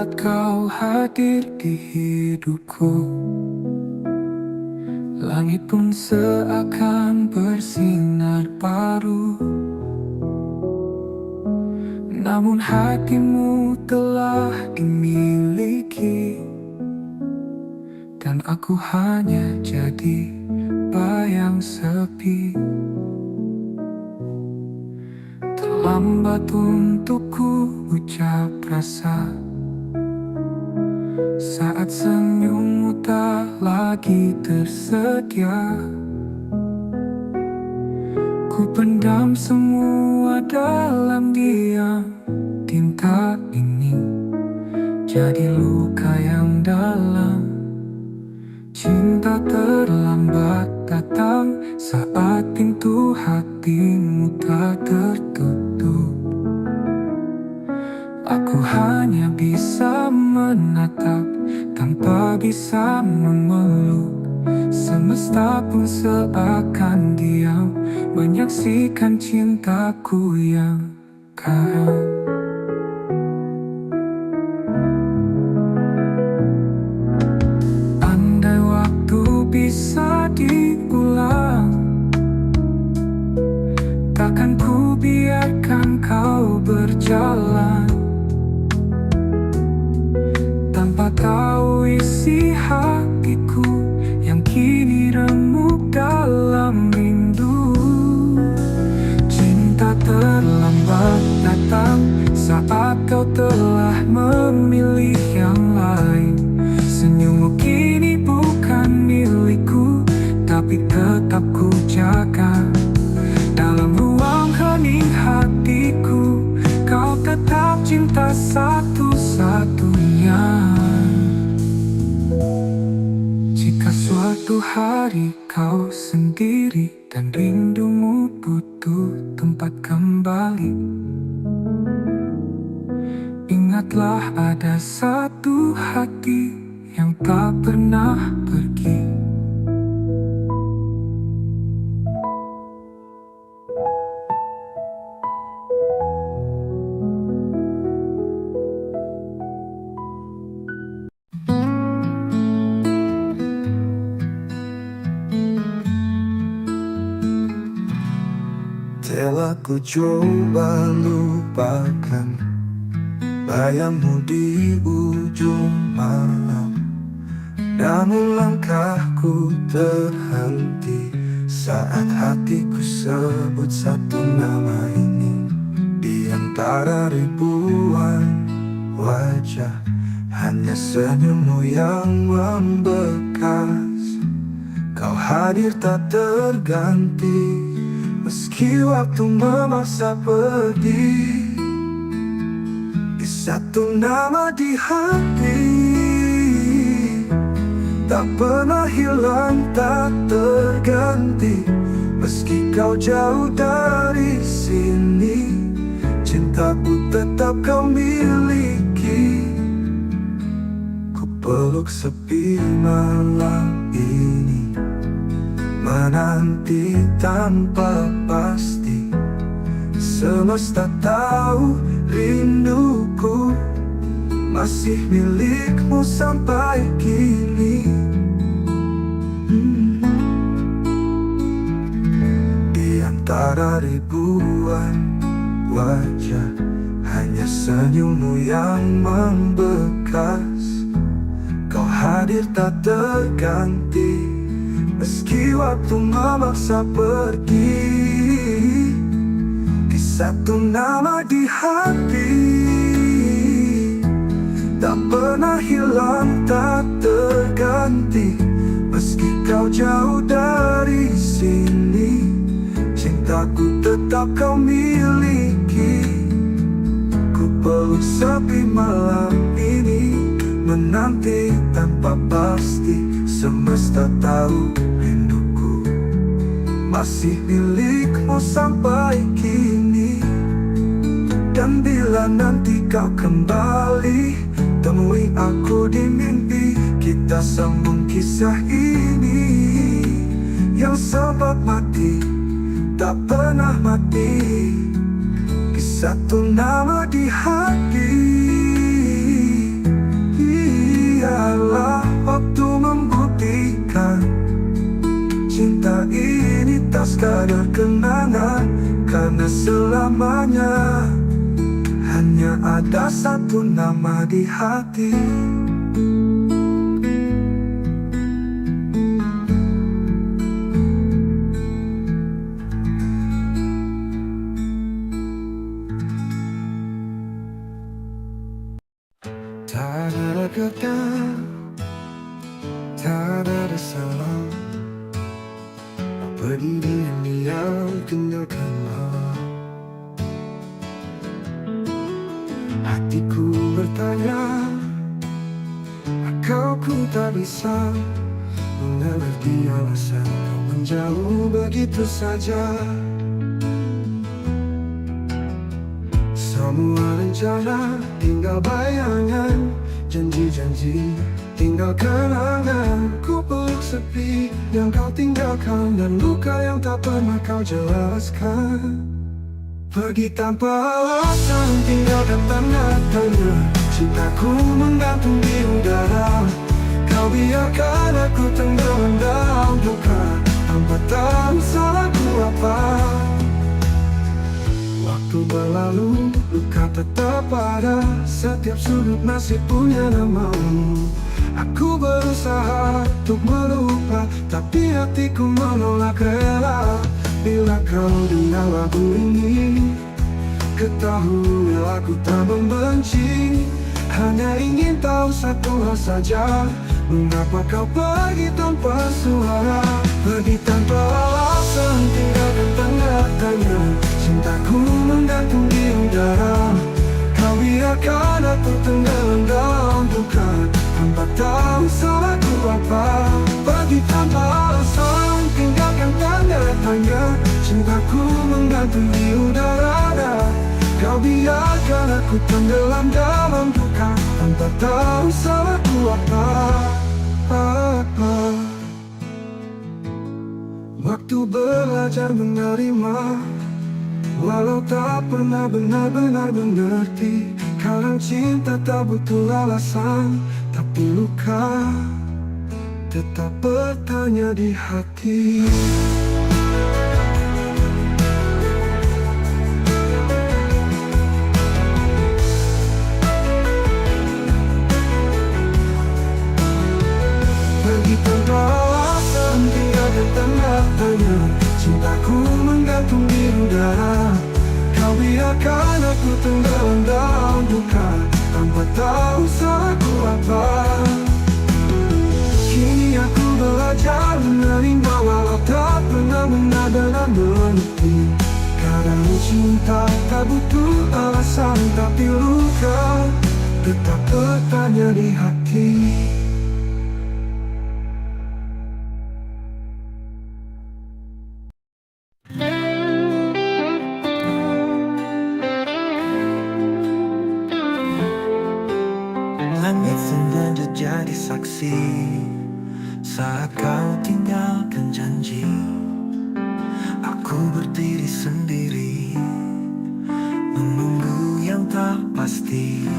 saat kau hadir di hidupku, langit pun seakan bersinar baru. Namun hatimu telah dimiliki, dan aku hanya jadi bayang sepi. Terlambat untukku ucap rasa saat senyummu tak lagi tersedia. Ku pendam semua dalam diam. Tinta ini jadi luka yang dalam. Cinta terlambat datang saat pintu hatimu tak tertutup. Aku hanya bisa menatap tanpa bisa memeluk. Semesta pun seakan diam menyaksikan cintaku yang karam. Andai waktu bisa diulang, takkan ku biarkan kau berjalan tanpa tahu isi hatiku yang kini remuk dalam rindu. Cinta terlambat datang saat kau telah memilih yang lain. Senyummu kini bukan milikku, tapi tetap ku jaga. Dalam ruang hening hatiku, kau tetap cinta satu-satunya. Jika suatu hari kau sendiri dan rindumu butuh tempat kembali, ingatlah ada satu hati yang tak pernah pergi. Telah ku coba lupakan bayangmu di ujung malam, namun langkahku terhenti saat hatiku sebut satu nama ini. Di antara ribuan wajah, hanya senyummu yang membekas. Kau hadir tak terganti, meski waktu memaksa pergi. Di satu nama di hati, tak pernah hilang, tak terganti. Meski kau jauh dari sini, cintaku tetap kau miliki. Ku peluk sepi malam ini, menanti tanpa pasti. Semesta tahu rinduku masih milikmu sampai kini. Di antara ribuan wajah, hanya senyummu yang membekas. Kau hadir tak terganti, meski waktu memaksa pergi. Di satu nama di hati, tak pernah hilang, tak terganti. Meski kau jauh dari sini, cintaku tetap kau miliki. Ku peluk sepi malam ini, menanti tanpa pasti. Semesta tahu rinduku masih milikmu sampai kini. Dan bila nanti kau kembali, temui aku di mimpi. Kita sambung kisah ini yang sempat mati, tak pernah mati. Di satu nama di hati, biarlah waktu membuktikan cinta ini tak sekadar kenangan, karena selamanya hanya ada satu nama di hati. Tak ada kata, tak ada salah, pergi diam-diam tinggalkanlah. Hatiku bertanya, kau ku tak bisa mengerti alasan kau menjauh begitu saja. Semua rencana tinggal bayangan, janji-janji tinggal kenangan. Ku peluk sepi yang kau tinggalkan, dan luka yang tak pernah kau jelaskan. Pergi tanpa alasan, tinggalkan tanda tanya. Cintaku menggantung di udara, kau biarkan aku tenggelam dalam duka, tanpa tahu salahku apa. Waktu berlalu, luka tetap ada, setiap sudut masih punya namamu. Aku berusaha untuk melupa, tapi hatiku menolak rela. Bila kau dengar lagu ini, ketahui aku tak membenci. Hanya ingin tahu satu hal saja, mengapa kau pergi tanpa suara. Pergi tanpa alasan, tinggalkan tanda tanya. Cintaku menggantung di udara, kau biarkan aku tenggelam dalam duka, tanpa tahu salahku apa. Pergi tanpa alasan, tinggalkan tanda tanya. Cintaku menggantung di udara, kau biarkan aku tenggelam dalam duka, tanpa tahu salahku apa. Waktu belajar menerima, walau tak pernah benar-benar mengerti. Kadang cinta tak butuh alasan, tapi luka tetap bertanya di hati. Pergi tanpa alasan, tinggalkan tanda tanya. Cintaku menggantung di udara, kau biarkan aku tenggelam dalam duka, tanpa tahu salahku apa. Kini aku belajar menerima, walau tak pernah benar-benar mengerti. Kadang cinta tak butuh alasan, tapi luka tetap bertanya di hati. Langit sengaja jadi saksi saat kau tinggalkan janji. Aku berdiri sendiri, menunggu yang tak pasti.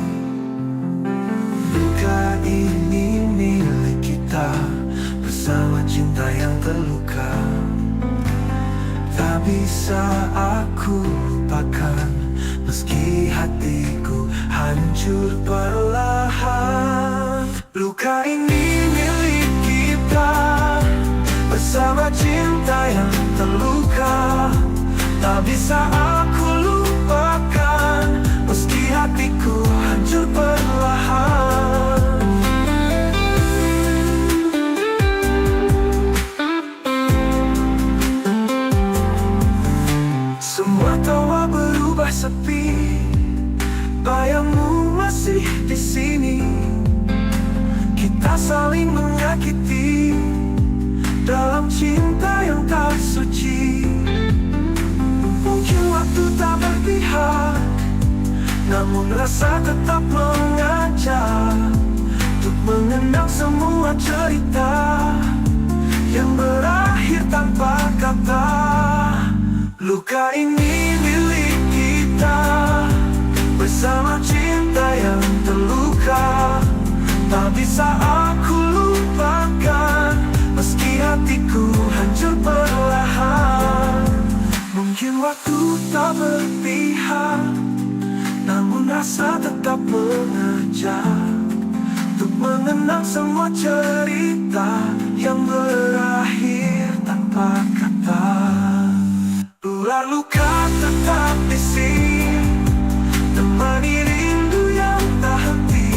Luka ini milik kita, bersama cinta yang terluka. Tak bisa aku lupakan, meski hatiku hancur perlahan. Luka ini milik kita, bersama cinta yang terluka. Tak bisa aku lupakan, meski hatiku hancur perlahan. Semua tawa berubah sepi, bayangmu masih di sini. Kita saling menyakiti dalam cinta yang tak suci. Mungkin waktu tak berpihak, namun rasa tetap mengajak untuk mengenang semua cerita yang berakhir tanpa kata. Luka ini milik kita, bersama cinta yang terluka. Tak bisa aku lupakan, meski hatiku hancur perlahan. Mungkin waktu tak berpihak, namun rasa tetap mengajak untuk mengenang semua cerita yang berakhir tanpa kata. Ular luka tetap di sini, temani rindu yang tak henti.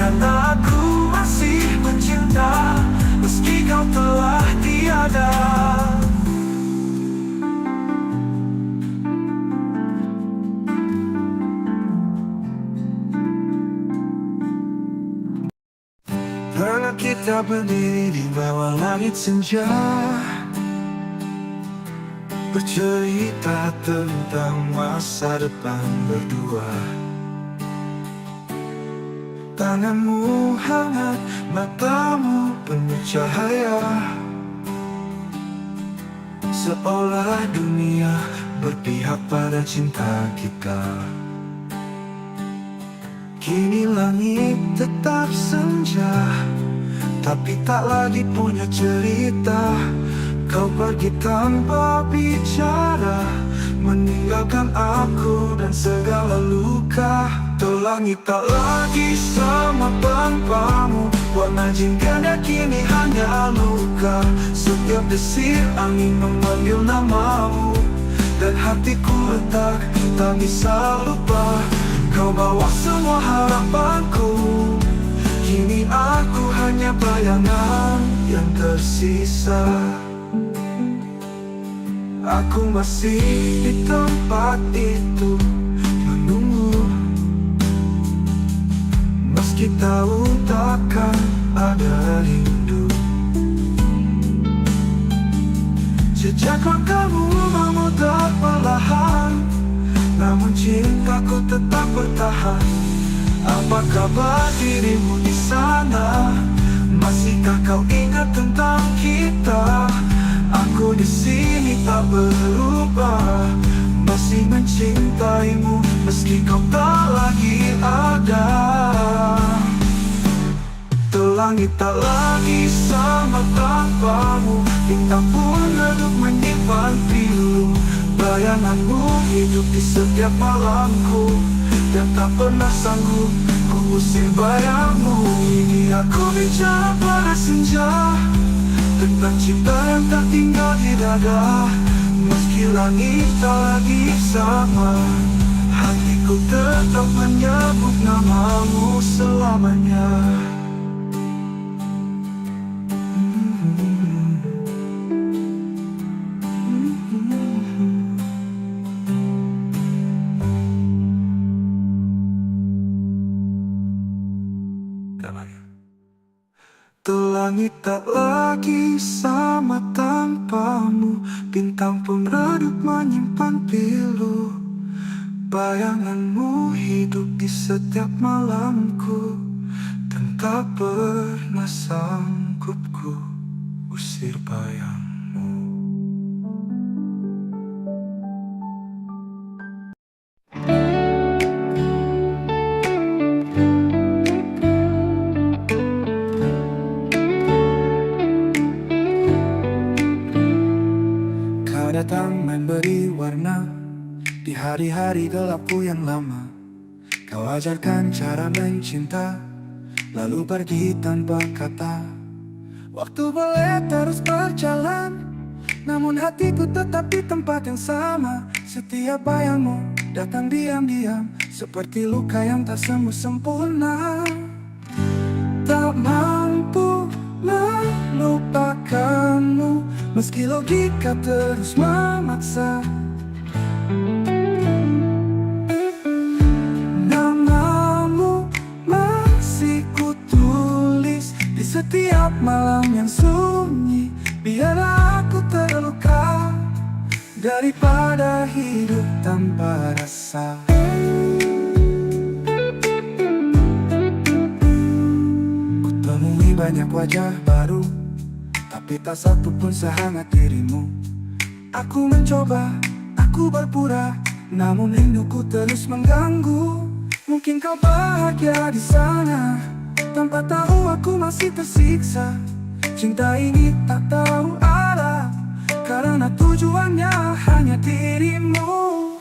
Karena aku masih mencinta, meski kau telah tiada. Pernah kita berdiri di bawah langit senja, bercerita tentang masa depan berdua. Tanganmu hangat, matamu penuh cahaya, seolah dunia berpihak pada cinta kita. Kini langit tetap senja, tapi tak lagi punya cerita. Kau pergi tanpa bicara, meninggalkan aku dan segala luka. Tuh langit tak lagi sama tanpamu, warna jingga kini hanya luka. Setiap desir angin memanggil namamu, dan hatiku retak, tak bisa lupa. Kau bawa semua harapanku, kini aku hanya bayangan yang tersisa. Aku masih di tempat itu menunggu, meski tahu takkan ada rindu. Jejak langkahmu memutar perlahan, namun cintaku tetap bertahan. Apa kabar dirimu di sana? Masihkah kau ingat tentang kita? Aku di sini tak berubah, masih mencintaimu meski kau tak lagi ada. Tuh langit tak lagi sama tanpamu, bintang pun redup menyimpan pilu. Bayanganmu hidup di setiap malamku, dan tak pernah sanggup ku usir bayangmu. Ini aku bicara pada senja, tentang cinta yang tak tinggal di dada. Meski langit tak lagi sama, hatiku tetap menyebut namamu selamanya. Tuh langit tak lagi sama tanpamu, bintang pun redup menyimpan pilu. Bayanganmu hidup di setiap malamku, dan tak pernah sanggup ku usir bayangmu. Datang memberi warna di hari-hari gelapku yang lama. Kau ajarkan cara mencinta, lalu pergi tanpa kata. Waktu boleh terus berjalan, namun hatiku tetap di tempat yang sama. Setiap bayangmu datang diam-diam, seperti luka yang tak sembuh sempurna. Tak mampu melupakanmu, meski logika terus memaksa. Namamu masih kutulis di setiap malam yang sunyi. Biar aku terluka daripada hidup tanpa rasa. Kutemui banyak wajah baru, tapi tak satu pun sehangat dirimu. Aku mencoba, aku berpura, namun rinduku terus mengganggu. Mungkin kau bahagia di sana, Tanpa tahu aku masih tersiksa. Cinta ini tak tahu arah, karena tujuannya hanya dirimu.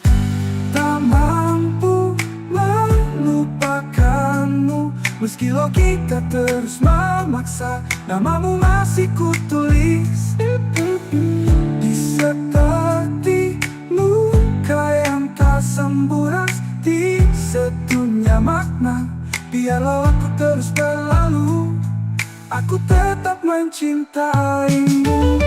Tak mampu melupakanmu, meski logika terus memaksa. Namamu masih kutulis di seperti luka yang tak sembuh, di sedunia makna. Biarlah aku terus berlalu, aku tetap mencintaimu.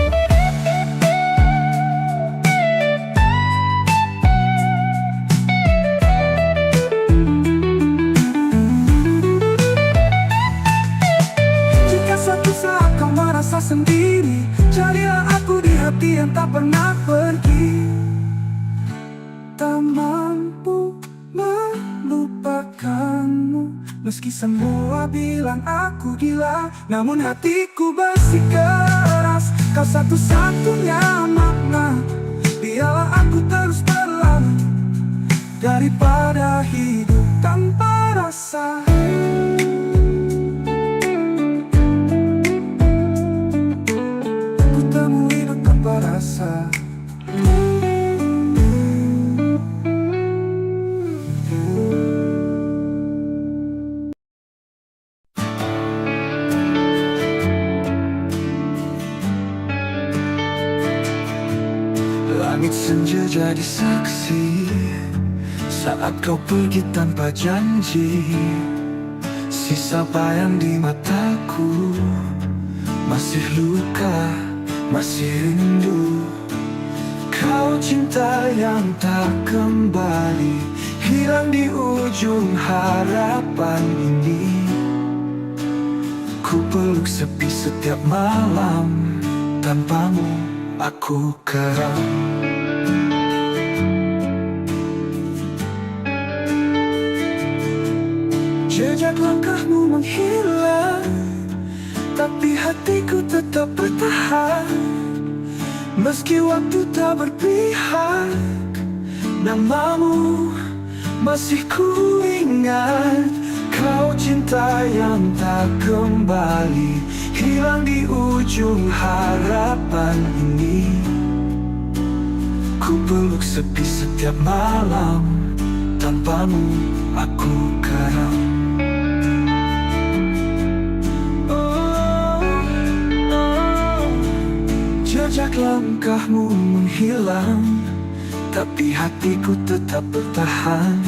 Jika suatu saat kau merasa sendiri, carilah aku di hati yang tak pernah pergi. Tak mampu melupakanmu, meski semua bilang aku gila, namun hatiku bersikeras. Kau satu-satunya makna. Biarlah aku terus berlalu, daripada hidup tanpa rasa. Ku temui hidup tanpa rasa. Langit senja jadi saksi saat kau pergi tanpa janji. Sisa bayang di mataku, masih luka, masih rindu. Kau cinta yang tak kembali, hilang di ujung harapan ini. Ku peluk sepi setiap malam, tanpamu aku keram. Jejak langkahmu menghilang, tapi hatiku tetap bertahan. Meski waktu tak berpihak, namamu masih ku ingat. Kau cinta yang tak kembali, hilang di ujung harapan ini. Ku peluk sepi setiap malam, tanpamu aku karam. Jejak langkahmu menghilang, tapi hatiku tetap bertahan.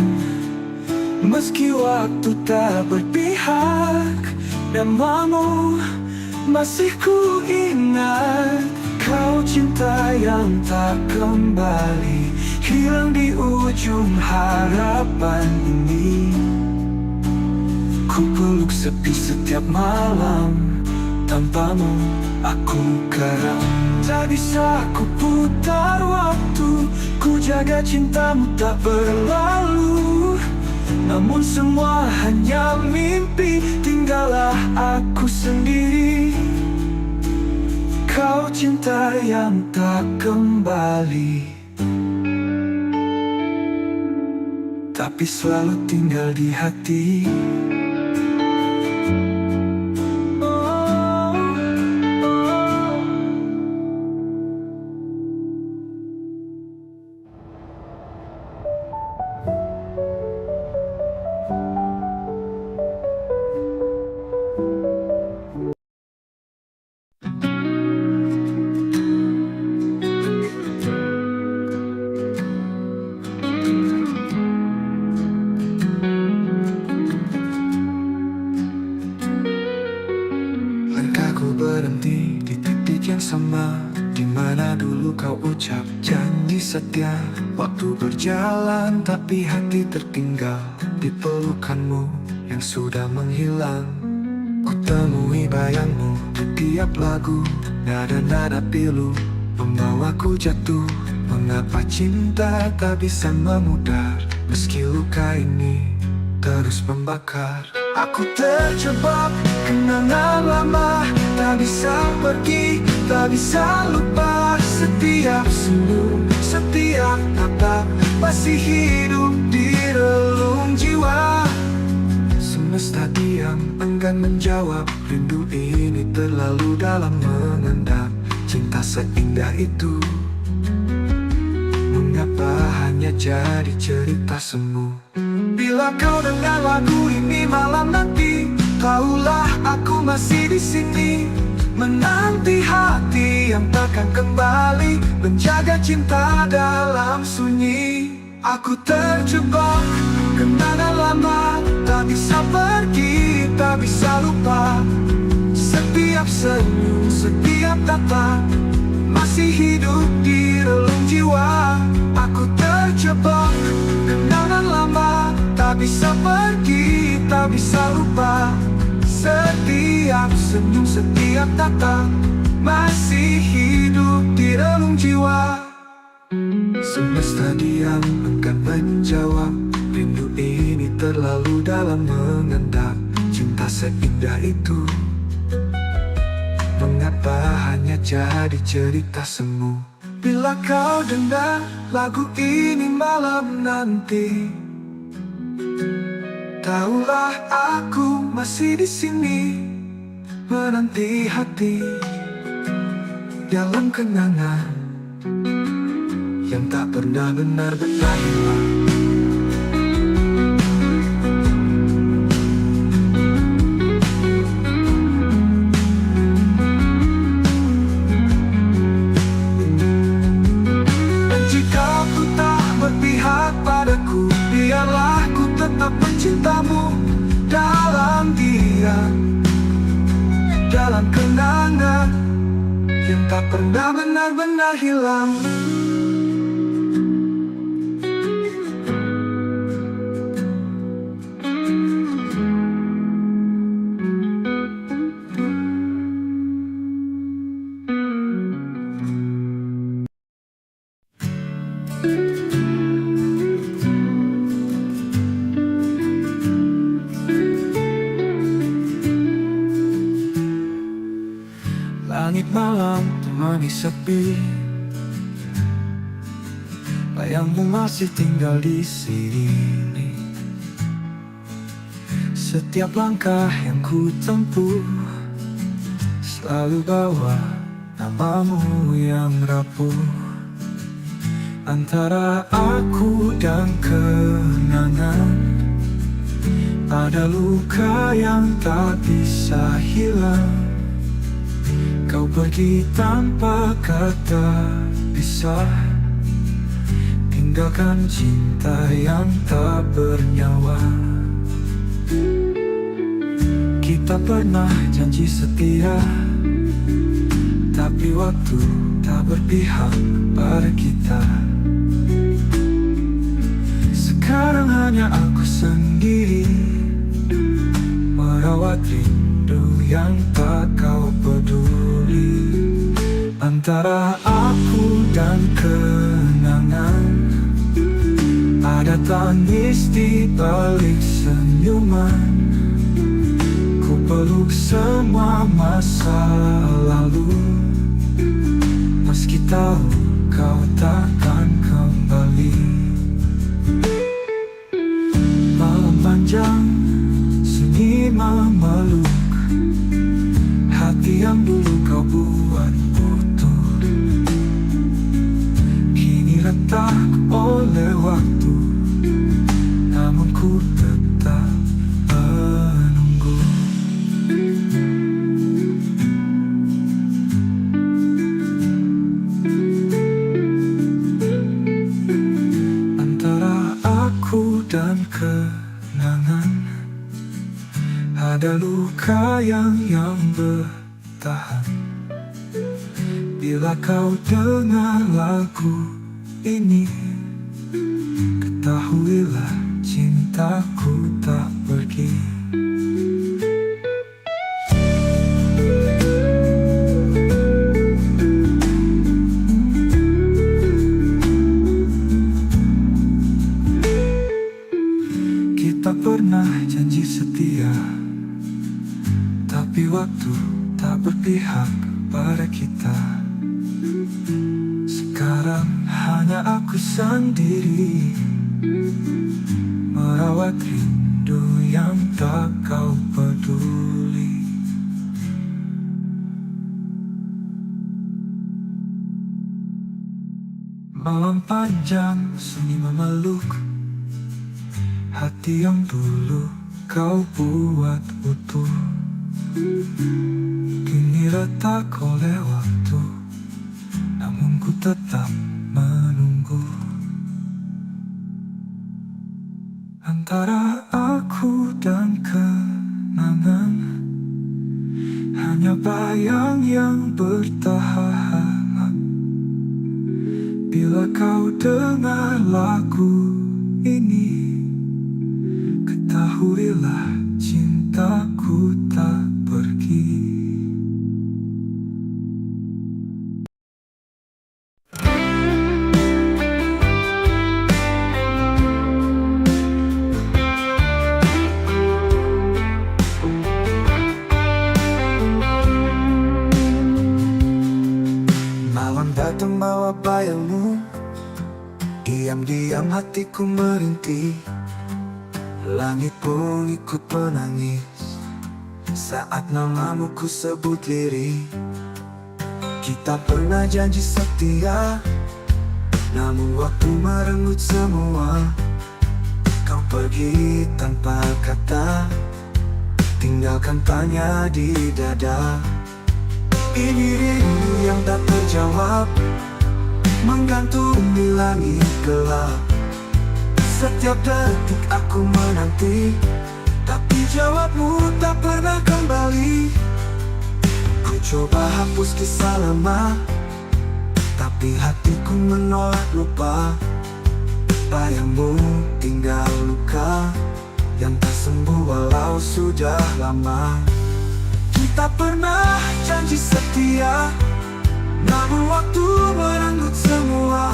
Meski waktu tak berpihak, namamu masih ku ingat. Kau cinta yang tak kembali, hilang di ujung harapan ini. Ku peluk sepi setiap malam, tanpamu aku karam. Tak bisa ku putar waktu, ku jaga cintamu tak berlalu. Namun semua hanya mimpi, tinggallah aku sendiri. Kau cinta yang tak kembali, tapi selalu tinggal di hati. Berhenti di titik yang sama, di mana dulu kau ucap janji setia. Waktu berjalan tapi hati tertinggal di pelukanmu yang sudah menghilang. Ku temui bayangmu di tiap lagu, nada-nada pilu membawaku jatuh. Mengapa cinta tak bisa memudar, meski luka ini terus membakar. Aku terjebak kenangan lama, tak bisa pergi, tak bisa lupa. Setiap senyum, setiap tatap masih hidup di relung jiwa. Semesta diam, enggan menjawab. Rindu ini terlalu dalam mengendap. Cinta seindah itu, mengapa hanya jadi cerita semu? Bila kau dengar lagu ini malam nanti, tahulah aku masih di sini, menanti hati yang takkan kembali, menjaga cinta dalam sunyi. Aku terjebak kenangan lama, tak bisa pergi, tak bisa lupa. Setiap senyum, setiap tatap masih hidup di relung jiwa. Aku terjebak kenangan lama, tak bisa pergi, tak bisa lupa. Setiap senyum, setiap tatap masih hidup di relung jiwa. Semesta diam, enggan menjawab. Rindu ini terlalu dalam mengendap. Cinta seindah itu, mengapa hanya jadi cerita semu? Bila kau dengar lagu ini malam nanti, tahulah aku masih di sini, menanti hati dalam kenangan yang tak pernah benar-benar hilang. Dan jika ku tak berpihak padaku, biarlah ku tetap mencintamu dalam diam, dalam kenangan yang tak pernah benar-benar hilang. Langit malam temani sepi, bayangmu masih tinggal di sini. Setiap langkah yang ku tempuh selalu bawa namamu yang rapuh. Antara aku dan kenangan ada luka yang tak bisa hilang. Kau pergi tanpa kata pisah, tinggalkan cinta yang tak bernyawa. Kita pernah janji setia, tapi waktu tak berpihak pada kita. Sekarang hanya aku sendiri, merawat rindu yang tak kau peduli. Antara aku dan kenangan ada tangis di balik senyuman. Ku peluk semua masa lalu, meski tahu kau takkan kembali. Malam panjang, sunyi memeluk hati yang dulu kau buat utuh. Kini retak oleh waktu, namun ku tetap menunggu. Antara aku dan kenangan ada luka yang bertahan. Bila kau dengar lagu ini, ketahuilah cintaku tak pergi. Kita pernah janji setia, tapi waktu tak berpihak pada kita. Sekarang hanya aku sendiri, merawat rindu rindu yang tak kau peduli. Malam panjang sunyi memeluk hati yang dulu kau buat utuh. Kini retak oleh waktu, namun ku tetap menunggu. Antara aku dan kenangan, hanya bayang yang bertahan. Bila kau dengar lagu ini, ketahuilah cintaku tak pergi. Malam datang bawa bayangmu, diam-diam hatiku merintih. Langit pun ikut menangis saat namamu ku sebut lirih. Kita pernah janji setia, namun waktu merenggut semua. Kau pergi tanpa kata, tinggalkan tanya di dada. Ini rindu yang tak terjawab, menggantung di langit gelap. Setiap detik aku menanti, tapi jawabmu tak pernah kembali. Ku coba hapus kisah lama, tapi hatiku menolak lupa. Bayangmu tinggal luka yang tak sembuh walau sudah lama. Kita pernah janji setia, namun waktu merenggut semua.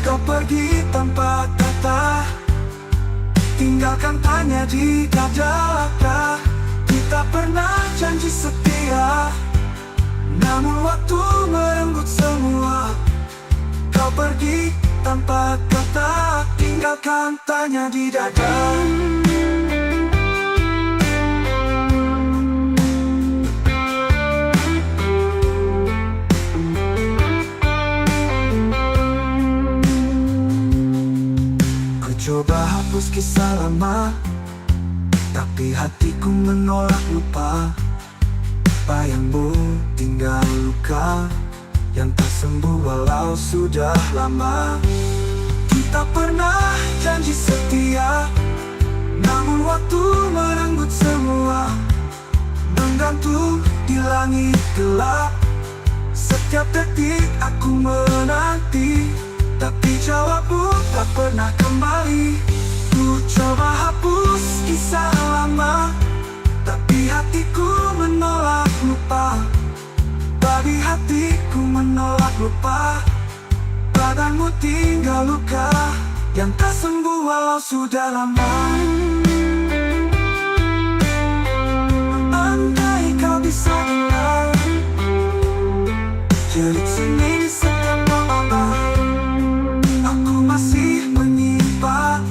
Kau pergi tanpa kata, tinggalkan tanya di dada. Kita pernah janji setia, namun waktu merenggut semua. Kau pergi tanpa kata, tinggalkan tanya di dada. Coba hapus kisah lama, tapi hatiku menolak lupa. Bayangmu tinggal luka yang tak sembuh walau sudah lama. Kita pernah janji setia, namun waktu merenggut semua. Menggantung di langit gelap, setiap detik aku menanti, tapi jawabmu tak pernah kembali. Ku coba hapus kisah lama, tapi hatiku menolak lupa. Babi hatiku menolak lupa. Badanmu tinggal luka yang tak sembuh walau sudah lama. Andai kau bisa dengar jerit seni di setiap malam, aku masih menyimpan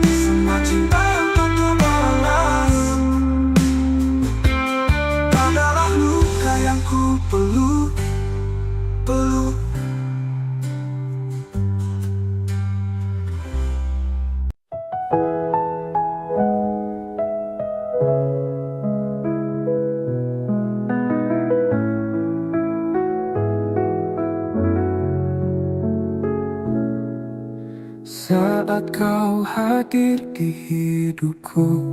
semua cinta yang tak terbalas. Adalah luka yang ku peluk. Saat kau hadir di hidupku,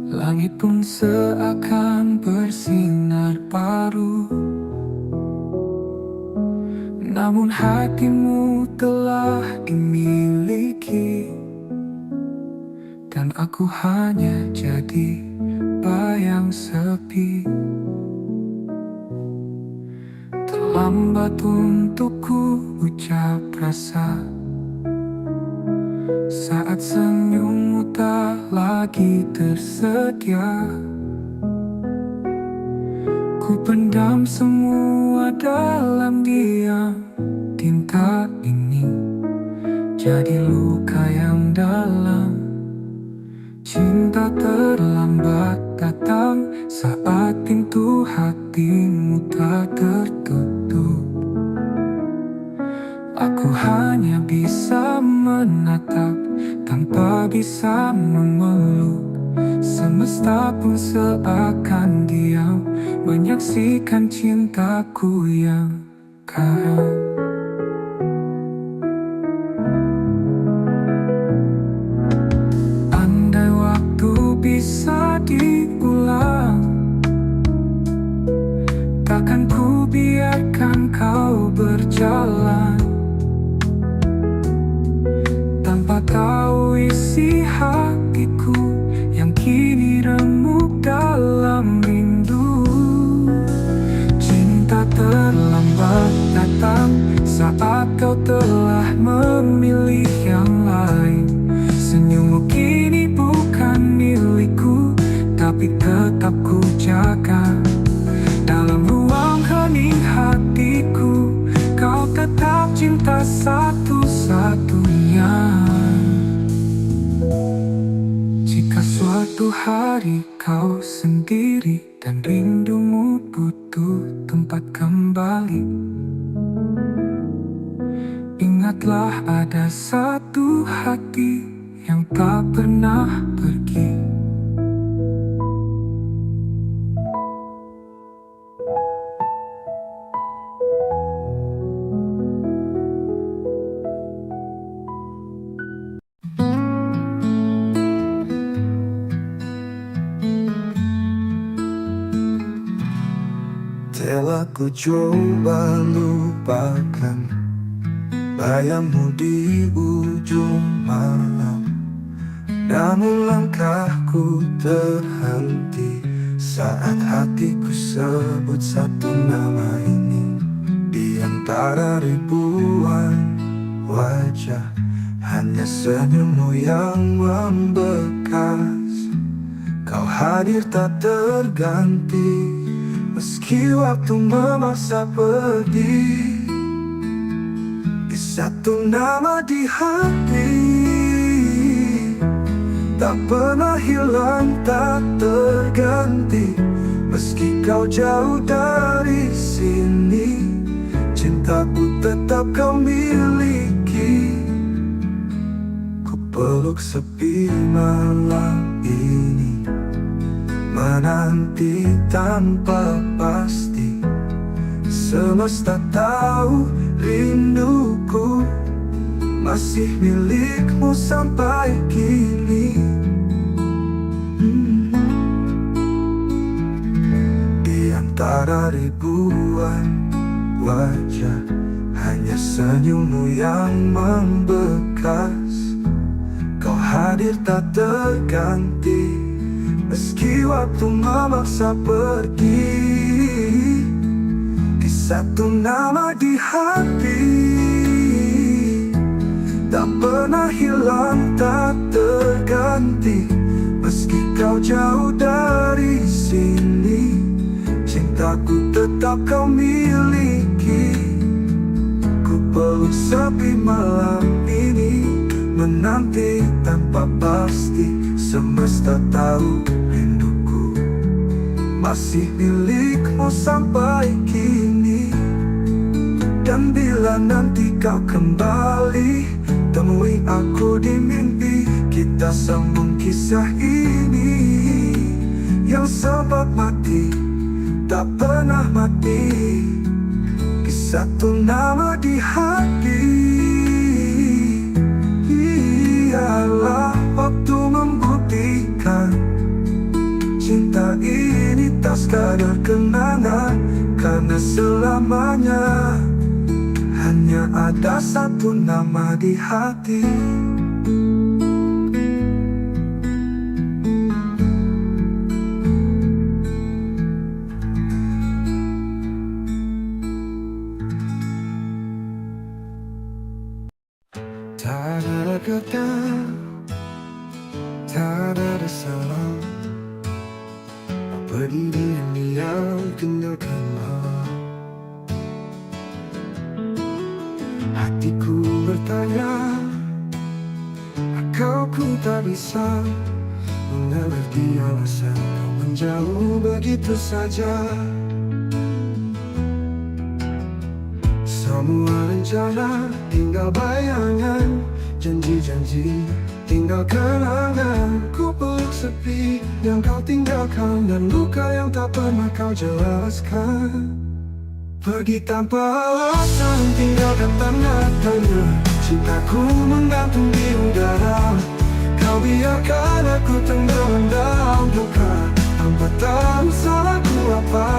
langit pun seakan bersinar baru. Namun hatimu telah dimiliki, dan aku hanya jadi bayang sepi. Terlambat untuk ku ucap rasa saat senyummu tak lagi tersedia. Ku pendam semua dalam diam. Tinta ini jadi luka yang dalam. Cinta terlambat datang saat pintu hatimu tak tertutup. Aku hanya bisa menatap tanpa bisa memeluk. Semesta pun seakan diam menyaksikan cintaku yang karam. Andai waktu bisa diulang, takkan ku biarkan kau berjalan tanpa tahu isi hatiku yang kini remuk dalam rindu. Cinta terlambat datang saat kau telah memilih yang lain. Senyummu kini bukan milikku, tapi tetap ku jaga. Dalam ruang hening hatiku, kau tetap cinta satu-satunya. Jika suatu hari kau sendiri dan rindumu butuh tempat kembali, ingatlah ada satu hati yang tak pernah pergi. Telah ku coba lupakan bayangmu di ujung malam, namun langkahku terhenti saat hatiku sebut satu nama ini. Di antara ribuan wajah, hanya senyummu yang membekas. Kau hadir tak terganti, meski waktu memaksa pergi. Di satu nama di hati, tak pernah hilang, tak terganti. Meski kau jauh dari sini, cintaku tetap kau miliki. Ku peluk sepi malam ini, menanti tanpa pasti. Semesta tahu rinduku masih milikmu sampai kini. Di antara ribuan wajah, hanya senyummu yang membekas. Kau hadir tak terganti, meski waktu memaksa pergi. Di satu nama di hati, tak pernah hilang, tak terganti. Meski kau jauh dari sini, cintaku tetap kau miliki. Ku peluk sepi malam ini, menanti tanpa pasti. Semesta tahu rinduku masih milikmu sampai kini. Dan bila nanti kau kembali, temui aku di mimpi. Kita sambung kisah ini yang sempat mati, tak pernah mati. Di satu nama di hati, ialah waktu membuktikan cinta ini tak sekadar kenangan. Karena selamanya hanya ada satu nama di hati. Tak ada kata, tak ada salah. Berdiri diam tinggalkanlah. Hatiku bertanya, aku tak bisa mengerti alasan kau menjauh begitu saja. Semua rencana tinggal bayangan, janji-janji tinggal kenangan. Ku peluk sepi yang kau tinggalkan, dan luka yang tak pernah kau jelaskan. Pergi tanpa alasan, tinggalkan tanda tanya. Cintaku menggantung di udara. Kau biarkan aku tenggelam dalam duka, tanpa tahu salahku apa.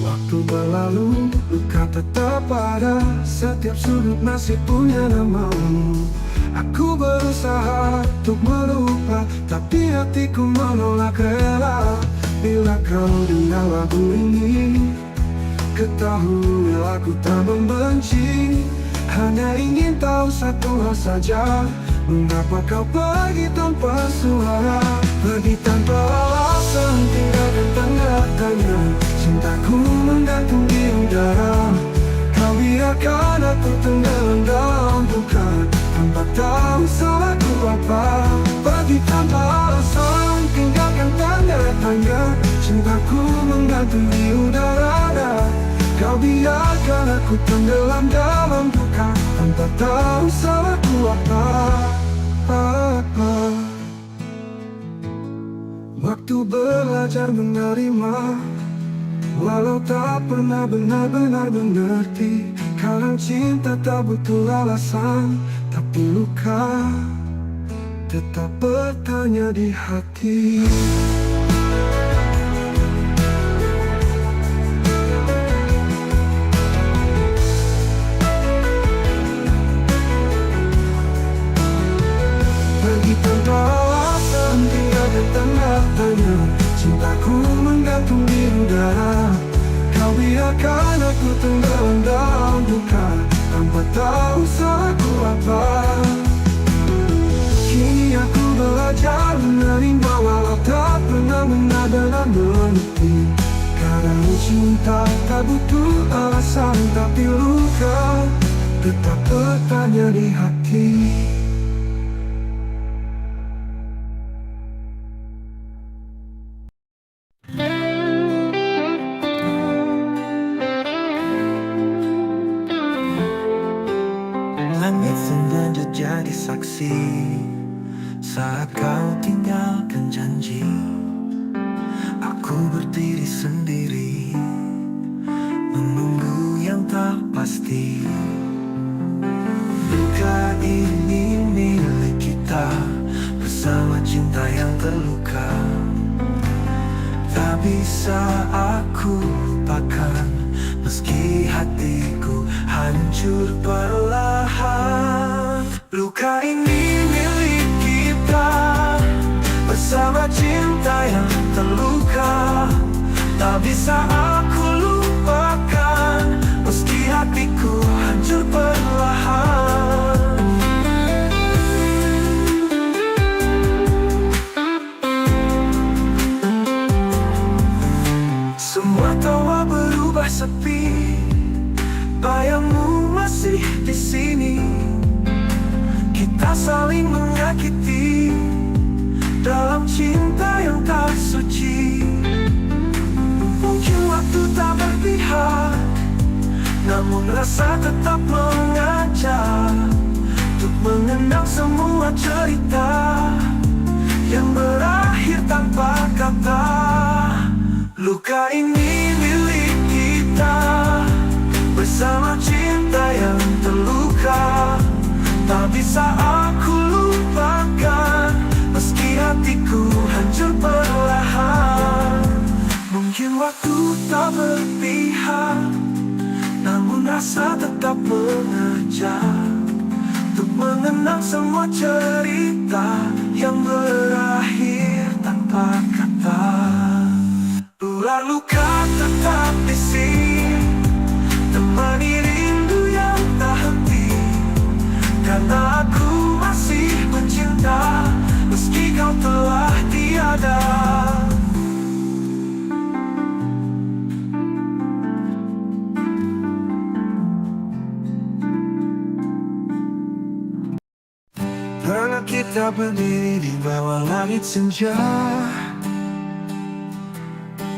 Waktu berlalu, luka tetap ada. Setiap sudut masih punya namamu. Aku berusaha untuk melupa, tapi hatiku menolak rela. Bila kau dengar lagu ini, ketahui aku tak membenci. Hanya ingin tahu satu hal saja, mengapa kau pergi tanpa suara? Pergi tanpa alasan, tinggalkan tanda tanya. Cintaku menggantung di udara. Kau biarkan aku tenggelam dalam duka, tanpa tahu salahku apa. Pergi tanpa alasan, tinggalkan tanda tanya. Cintaku menggantung di udara. Kau biarkan aku tenggelam dalam duka, tanpa tahu salahku apa. Waktu belajar menerima, walau tak pernah benar-benar mengerti. Kadang cinta tak butuh alasan, tapi luka tetap bertanya di hati. Pergi tanpa alasan, tinggalkan tanda tanya. Cintaku menggantung di udara. Kau biarkan aku tenggelam dalam duka, tanpa tahu salahku apa. Kini aku belajar menerima, walau tak pernah benar-benar mengerti. Kadang cinta tak butuh alasan, tapi luka tetap bertanya di hati. Langit sengaja jadi saksi saat kau tinggalkan janji. Aku berdiri sendiri, menunggu yang tak pasti. Luka ini milik kita, bersama cinta yang terluka. Tak bisa aku lupakan, meski hatiku hancur perlahan. Luka ini milik kita, bersama cinta yang terluka. Tak bisa aku lupakan, meski hatiku hancur perlahan. Semua tawa berubah sepi, bayangmu masih di sini. Kita saling menyakiti dalam cinta yang tak suci. Mungkin waktu tak berpihak, namun rasa tetap mengajak untuk mengenang semua cerita yang berakhir tanpa kata. Luka ini milik kita, bersama cinta yang terluka. Tak bisa aku lupakan, meski hatiku hancur perlahan. Mungkin waktu tak berpihak, namun rasa tetap mengajak untuk mengenang semua cerita yang berakhir tanpa kata. Ular luka tetap di sini, temani rindu yang tak henti. Karena aku masih mencinta, meski kau telah tiada. Kita berdiri di bawah langit senja,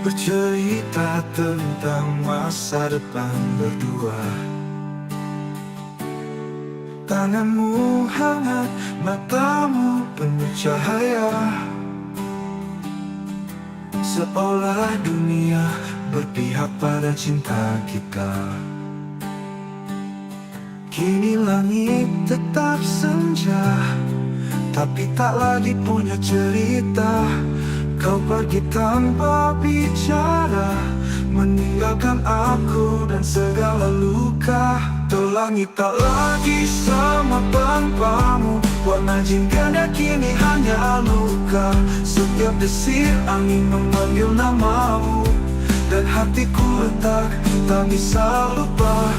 bercerita tentang masa depan berdua. Tanganmu hangat, matamu penuh cahaya, seolah dunia berpihak pada cinta kita. Kini langit tetap senja, tapi tak lagi punya cerita. Kau pergi tanpa bicara, meninggalkan aku dan segala luka. Tuh langit tak lagi sama tanpamu, warna jingga kini hanya luka. Setiap desir angin memanggil namamu, dan hatiku retak, tak bisa lupa.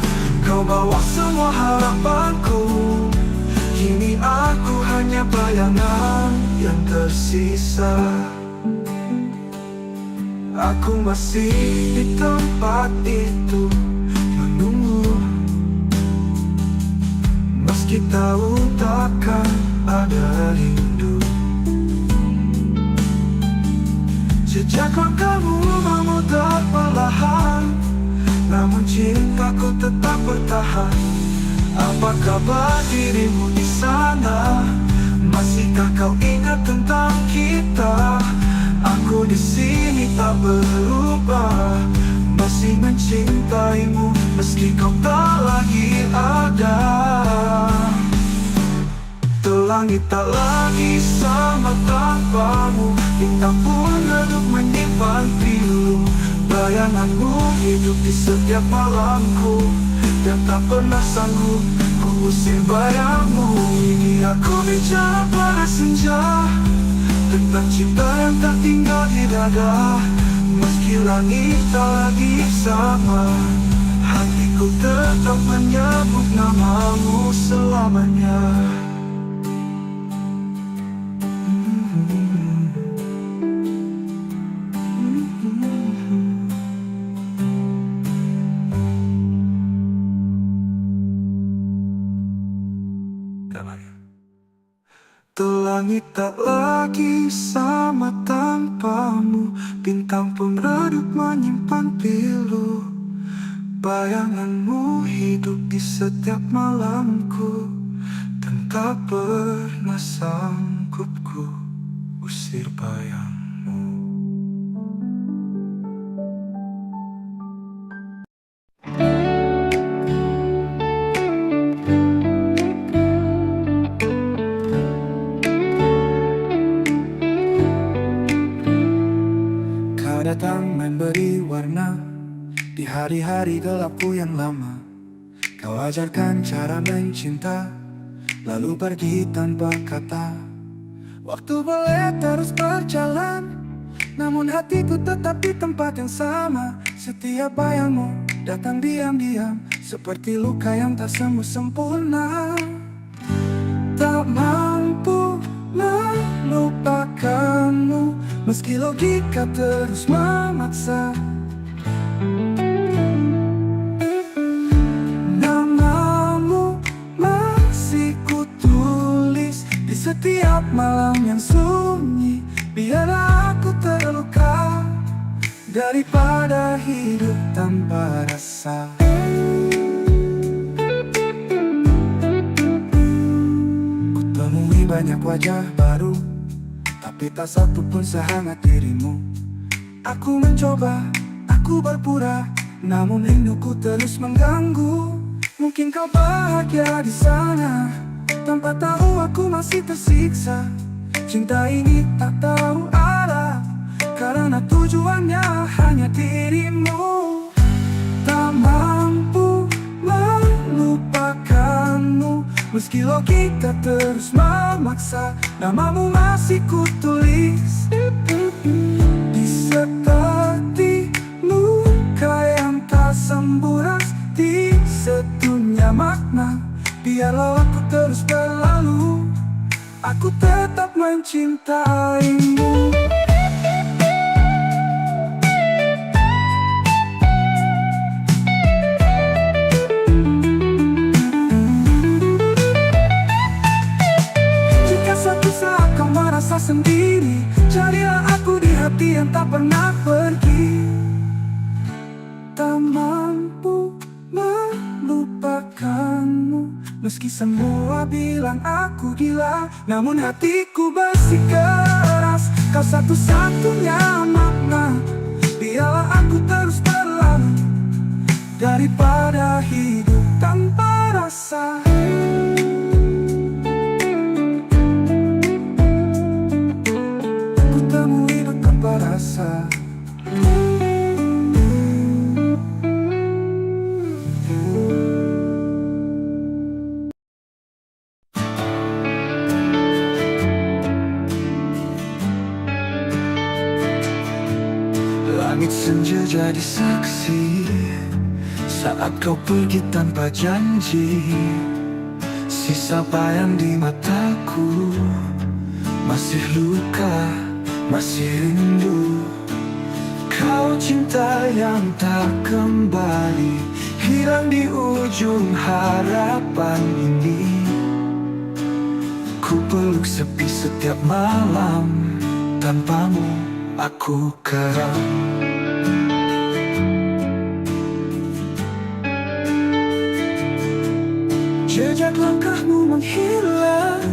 Kau bawa semua harapanku, kini aku hanya bayangan yang tersisa. Aku masih di tempat itu menunggu, meski tahu takkan ada rindu. Jejak langkahmu memudar perlahan, namun cintaku tetap bertahan. Apa kabar dirimu di sana? Masihkah kau ingat tentang kita? Aku di sini tak berubah, masih mencintaimu meski kau tak lagi ada. Tuh langit tak lagi sama tanpamu, bintang pun redup menyimpan pilu. Bayanganmu hidup di setiap malamku, dan tak pernah sanggup ku usir bayangmu. Ini aku bicara pada senja, tentang cinta yang tak tinggal di dada. Meski langit tak lagi sama, hatiku tetap menyebut namamu selamanya. Tuh langit tak lagi sama tanpamu, bintang pun redup menyimpan pilu. Bayanganmu hidup di setiap malamku, dan tak pernah sanggup ku usir bayangmu. Datang memberi warna di hari-hari gelapku yang lama. Kau ajarkan cara mencinta, lalu pergi tanpa kata. Waktu boleh terus berjalan, namun hatiku tetap di tempat yang sama. Setiap bayangmu datang diam-diam, seperti luka yang tak sembuh sempurna. Tak mampu melupakanmu, meski logika terus memaksa. Namamu masih kutulis di setiap malam yang sunyi. Biar aku terluka daripada hidup tanpa rasa. Kutemui banyak wajah baru, tapi tak satu pun sehangat dirimu. Aku mencoba, aku berpura, namun rinduku terus mengganggu. Mungkin kau bahagia di sana, tanpa tahu aku masih tersiksa. Cinta ini tak tahu arah, karena tujuannya hanya dirimu. Tak mampu melupakanmu, meski logika terus memaksa. Namamu masih kutulis di seperti luka yang tak sembuh, di sedunia makna. Biarlah aku terus berlalu, aku tetap mencintaimu. Semua bilang aku gila, namun hatiku bersikeras. Kau satu-satunya makna. Biarlah aku terus terlalu daripada hidup tanpa rasa. Ku temui hidup tanpa rasa. Langit senja jadi saksi saat kau pergi tanpa janji. Sisa bayang di mataku, masih luka, masih rindu. Kau cinta yang tak kembali, hilang di ujung harapan ini. Ku peluk sepi setiap malam, tanpamu aku karam. Jejak langkahmu menghilang,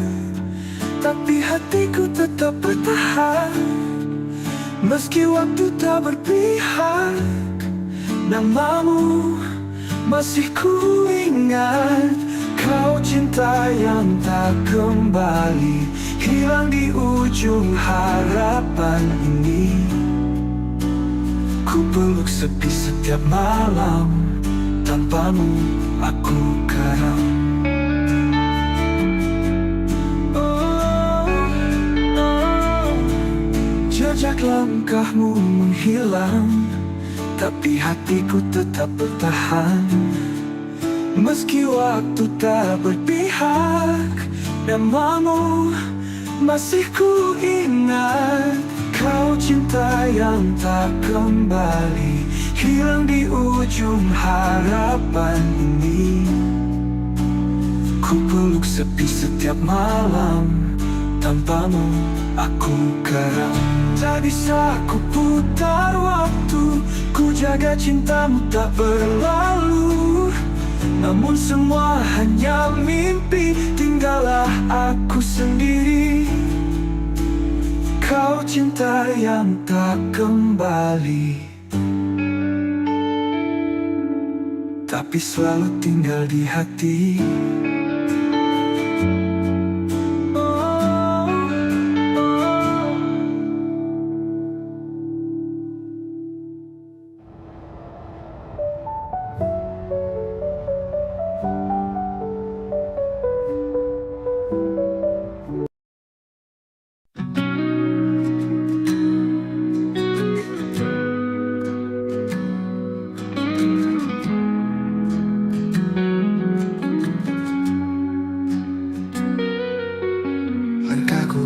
tapi hatiku tetap bertahan. Meski waktu tak berpihak, namamu masih ku ingat. Kau cinta yang tak kembali, hilang di ujung harapan ini. Ku peluk sepi setiap malam, tanpamu aku karam. Jejak langkahmu menghilang, tapi hatiku tetap bertahan. Meski waktu tak berpihak, namamu masih ku ingat. Kau cinta yang tak kembali, hilang di ujung harapan ini. Ku peluk sepi setiap malam, tanpamu aku karam. Tak bisa ku putar waktu, ku jaga cintamu tak berlalu. Namun semua hanya mimpi, tinggallah aku sendiri. Kau cinta yang tak kembali, tapi selalu tinggal di hati.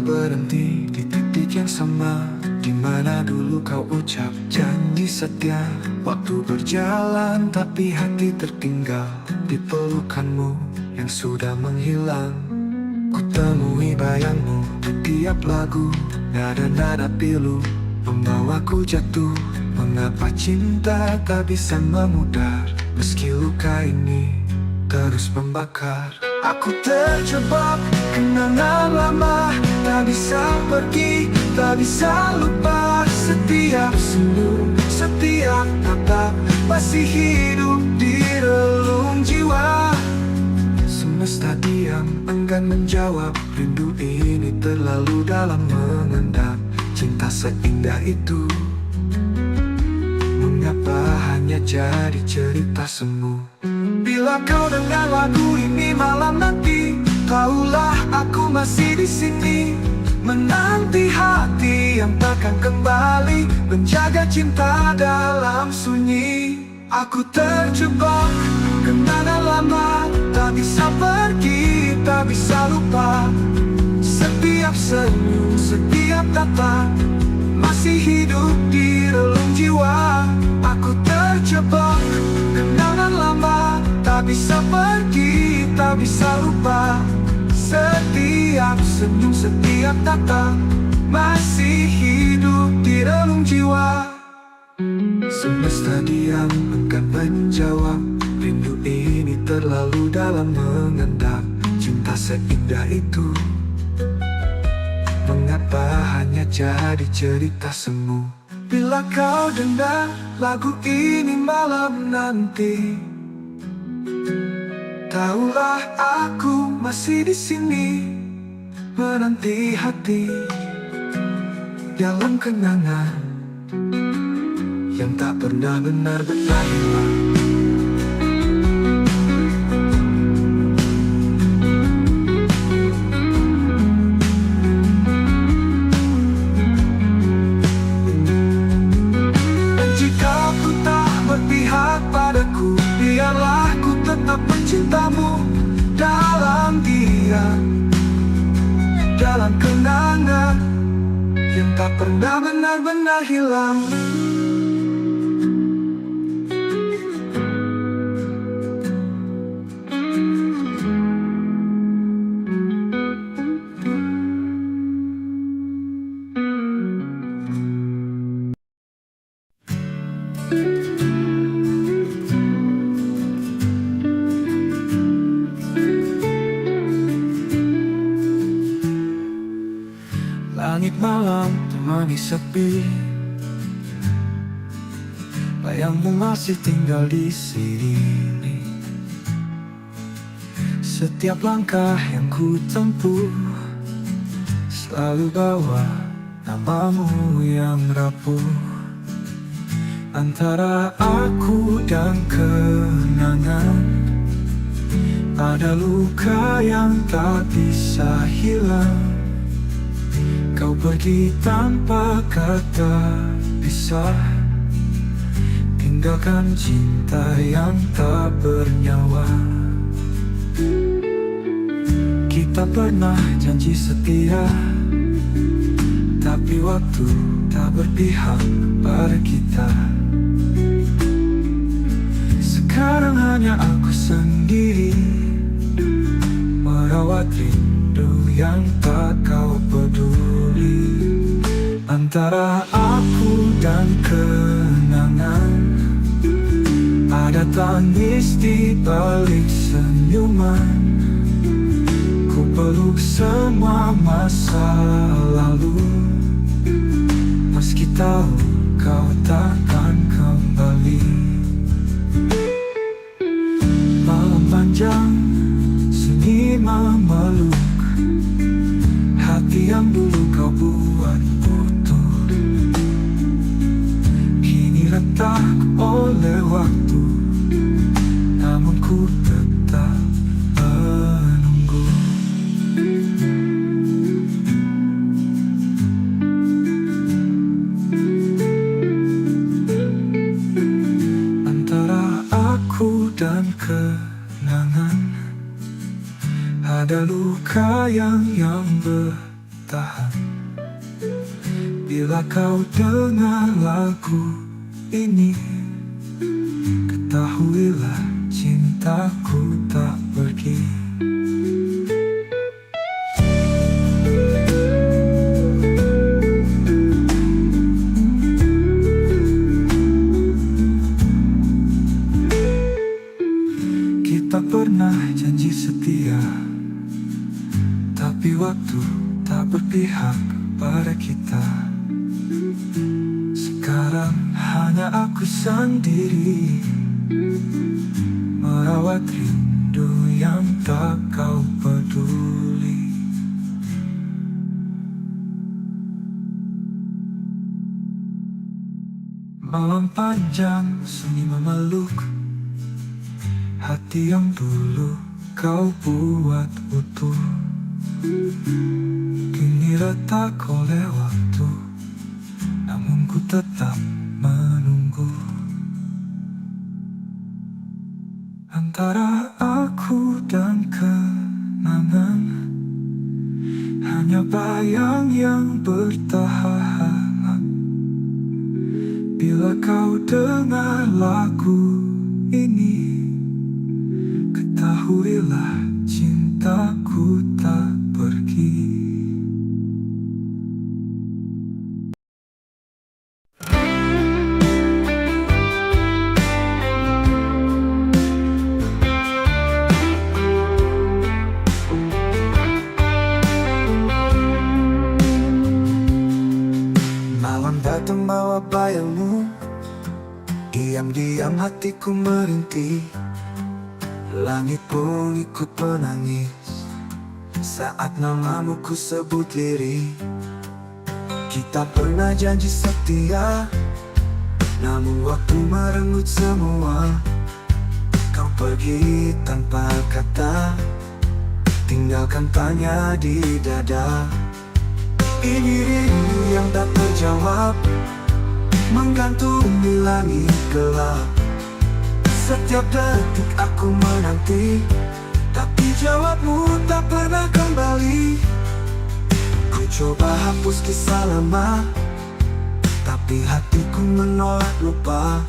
Berhenti di titik yang sama, di mana dulu kau ucap janji setia. Waktu berjalan tapi hati tertinggal di pelukanmu yang sudah menghilang. Ku temui bayangmu di tiap lagu, nada-nada pilu membawaku jatuh. Mengapa cinta tak bisa memudar, meski luka ini terus membakar. Aku terjebak kenangan lama, tak bisa pergi, tak bisa lupa. Setiap senyum, setiap tatap masih hidup di relung jiwa. Semesta diam, enggan menjawab. Rindu ini terlalu dalam mengendap. Cinta seindah itu, mengapa hanya jadi cerita semu? Bila kau dengar lagu ini malam nanti, tahulah aku masih di sini, menanti hati yang takkan kembali, menjaga cinta dalam sunyi. Aku terjebak kenangan lama, tak bisa pergi, tak bisa lupa. Setiap senyum, setiap tatap masih hidup di relung jiwa. Aku terjebak kenangan lama, tak bisa pergi, tak bisa lupa. Setiap senyum, setiap tatap masih hidup di relung jiwa. Semesta diam, enggan menjawab. Rindu ini terlalu dalam mengendap. cinta seindah itu? Mengapa hanya jadi cerita semu? Bila kau dengar lagu ini malam nanti, tahulah aku masih di sini menanti hati dalam kenangan yang tak pernah benar-benar hilang. Dan jika ku tak berpihak padaku, biarlah ku tetap mencintamu dalam diam, dalam kenangan yang tak pernah benar-benar hilang. Langit malam temani sepi, bayangmu masih tinggal di sini. Setiap langkah yang ku tempuh selalu bawa namamu yang rapuh. Antara aku dan kenangan ada luka yang tak bisa hilang. Kau pergi tanpa kata pisah, tinggalkan cinta yang tak bernyawa. Kita pernah janji setia, tapi waktu tak berpihak pada kita. Sekarang hanya aku sendiri merawat rindu yang tak kau peduli. Antara aku dan kenangan ada tangis di balik senyuman. Ku peluk semua masa lalu, meski tahu kau takkan kembali. Malam panjang sunyi memeluk hati yang dulu kau buat utuh, kini retak oleh waktu, namun ku tetap menunggu. Antara aku dan kenangan ada luka yang bertahan. Bila kau dengar lagu ini, ketahuilah cintaku tak pergi. Kita pernah janji setia, tapi waktu tak berpihak pada kita. Sekarang hanya aku sendiri merawat rindu yang tak kau peduli. Malam panjang sunyi memeluk hati yang dulu kau buat utuh, kini retak oleh waktu, namun ku tetap menunggu. Antara aku dan kenangan hanya bayang yang bertahan. Bila kau dengar lagu ini, ketahuilah cintaku tak pergi. Diam-diam hatiku merintih, langit pun ikut menangis saat namamu ku sebut lirih. Kita pernah janji setia, namun waktu merenggut semua. Kau pergi tanpa kata, tinggalkan tanya di dada. Ini rindu yang tak terjawab, menggantung di langit gelap. Setiap detik aku menanti, tapi jawabmu tak pernah kembali. Ku coba hapus kisah lama, tapi hatiku menolak lupa.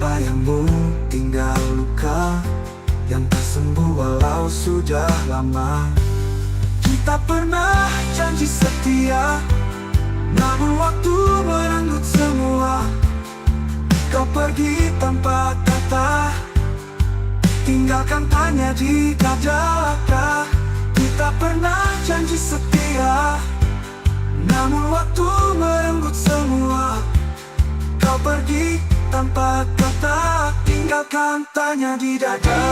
Bayangmu tinggal luka yang tak sembuh walau sudah lama. Kita pernah janji setia, namun waktu merenggut semua. Kau pergi tanpa kata, tinggalkan tanya di dada. Kita pernah janji setia, namun waktu merenggut semua. Kau pergi tanpa kata, tinggalkan tanya di dada.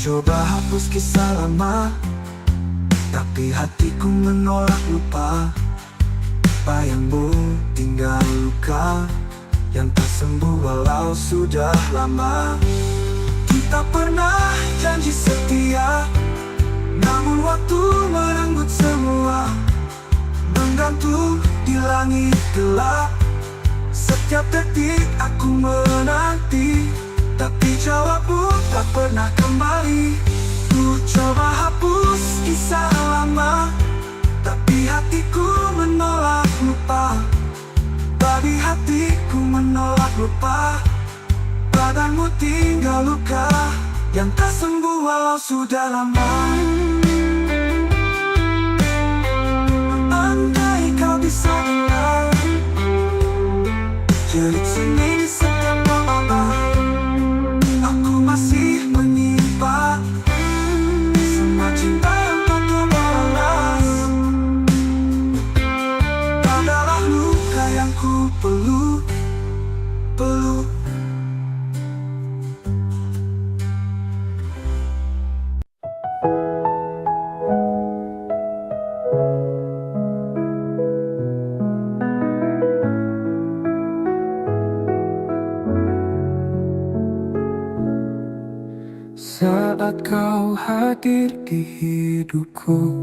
Coba hapus kisah lama, tapi hatiku menolak lupa. Bayangmu tinggal luka yang tak sembuh walau sudah lama. Kita pernah janji setia, namun waktu merenggut semua. Menggantung di langit gelap, setiap detik aku menanti, tapi jawabmu tak pernah kembali. Ku coba hapus kisah lama, tapi hatiku menolak lupa. Babi hatiku menolak lupa. Badanmu tinggal luka yang tak sembuh walau sudah lama. Andai kau bisa dengar jerit seni di setiap malam, aku masih menyimpan semua cinta yang tak terbalas. Adalah luka yang ku peluk. Saat kau hadir di hidupku,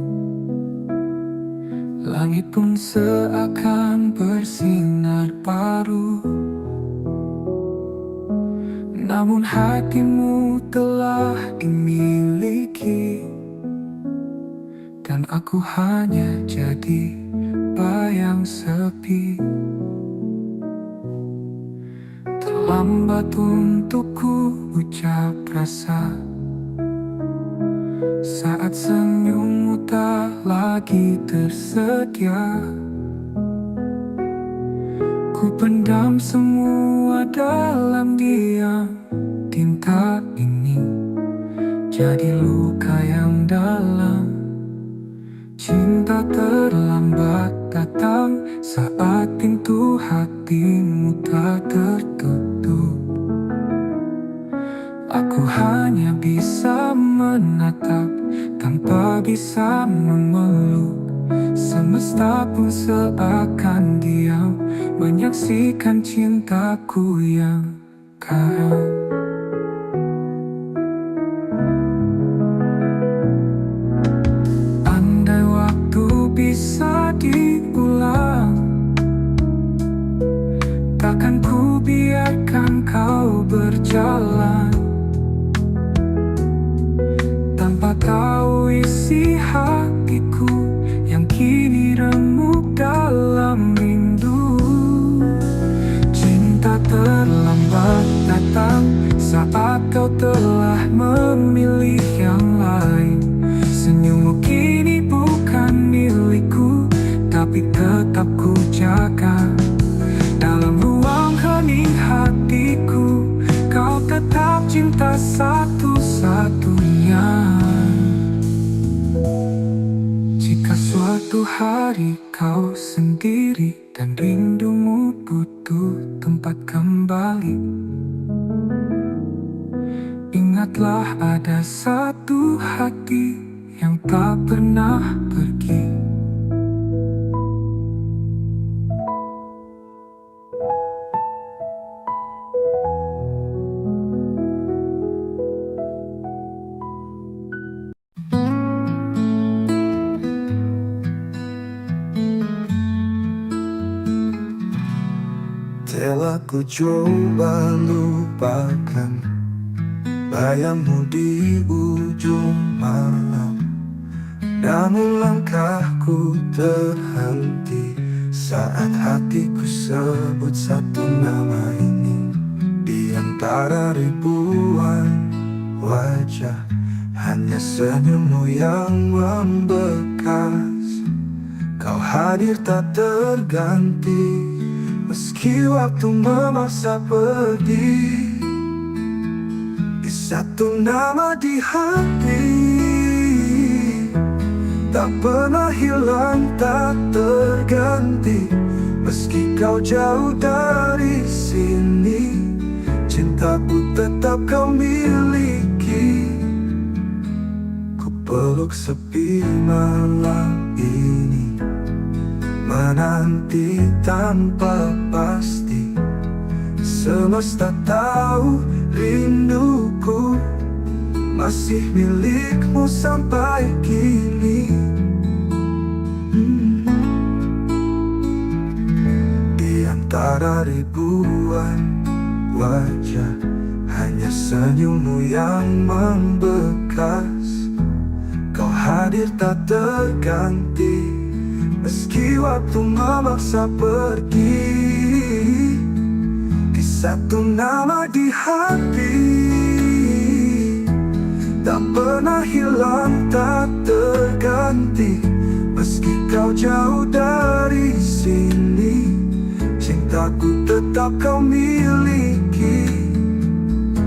langit pun seakan bersinar baru. Namun hatimu telah dimiliki, dan aku hanya jadi bayang sepi. Terlambat untukku ucap rasa saat senyummu tak lagi tersedia. Ku pendam semua dalam diam. Tinta ini jadi luka yang dalam. Cinta terlambat datang saat pintu hatimu tak tertutup. Aku hanya bisa menatap tanpa bisa memeluk. Semesta pun seakan diam menyaksikan cintaku yang karam. Andai waktu bisa diulang, takkan ku biarkan kau berjalan tanpa tahu isi hatiku yang kini remuk dalam rindu. Cinta terlambat datang saat kau telah memilih yang lain. Senyummu kini bukan milikku, tapi tetap ku jaga. Dalam ruang hening hatiku, kau tetap cinta satu-satunya. Jika suatu hari kau sendiri dan rindumu butuh tempat kembali, ingatlah ada satu hati yang tak pernah pergi. Telah ku coba lupakan bayangmu di ujung malam, namun langkahku terhenti saat hatiku sebut satu nama ini. Di antara ribuan wajah, hanya senyummu yang membekas. Kau hadir tak terganti, meski waktu memaksa pergi. Di satu nama di hati, tak pernah hilang, tak terganti. Meski kau jauh dari sini, cintaku tetap kau miliki. Ku peluk sepi malam ini, menanti tanpa pasti. Semesta tahu rinduku masih milikmu sampai kini. Di antara ribuan wajah, hanya senyummu yang membekas. Kau hadir tak terganti, meski waktu memaksa pergi. Di satu nama di hati, tak pernah hilang, tak terganti. Meski kau jauh dari sini, cintaku tetap kau miliki.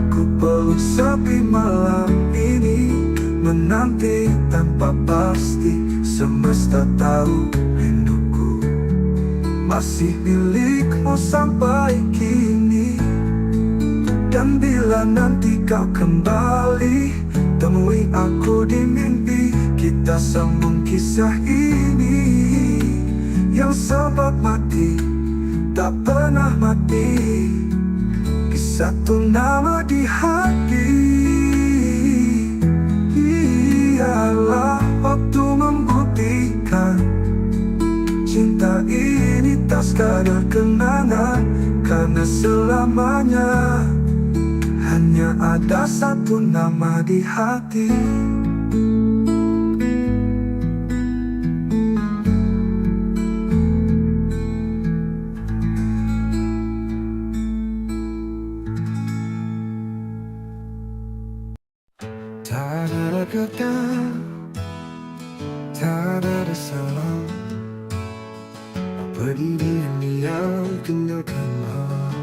Ku peluk sepi malam ini, menanti tanpa pasti. Semesta tahu rinduku masih milikmu sampai kini. Dan bila nanti kau kembali, temui aku di mimpi. Kita sambung kisah ini yang sempat mati, tak pernah mati. Di satu nama di hati, ialah waktu membuktikan cinta ini tak sekadar kenangan. Karena selamanya hanya ada satu nama di hati. Tak ada kata, tak ada salah, pergi diam-diam tinggalkanlah.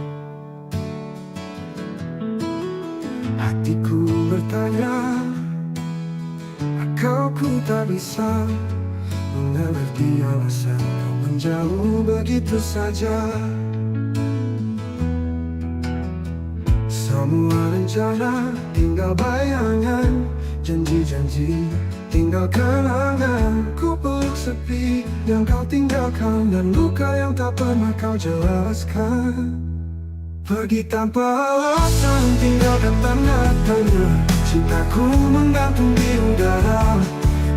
Hatiku bertanya, kau ku tak bisa mengerti alasan kau menjauh begitu saja. Semua rencana tinggal bayangan, janji-janji tinggal kenangan. Ku peluk sepi yang kau tinggalkan, dan luka yang tak pernah kau jelaskan. Pergi tanpa alasan, tinggalkan tanda tanya. Cintaku menggantung di udara,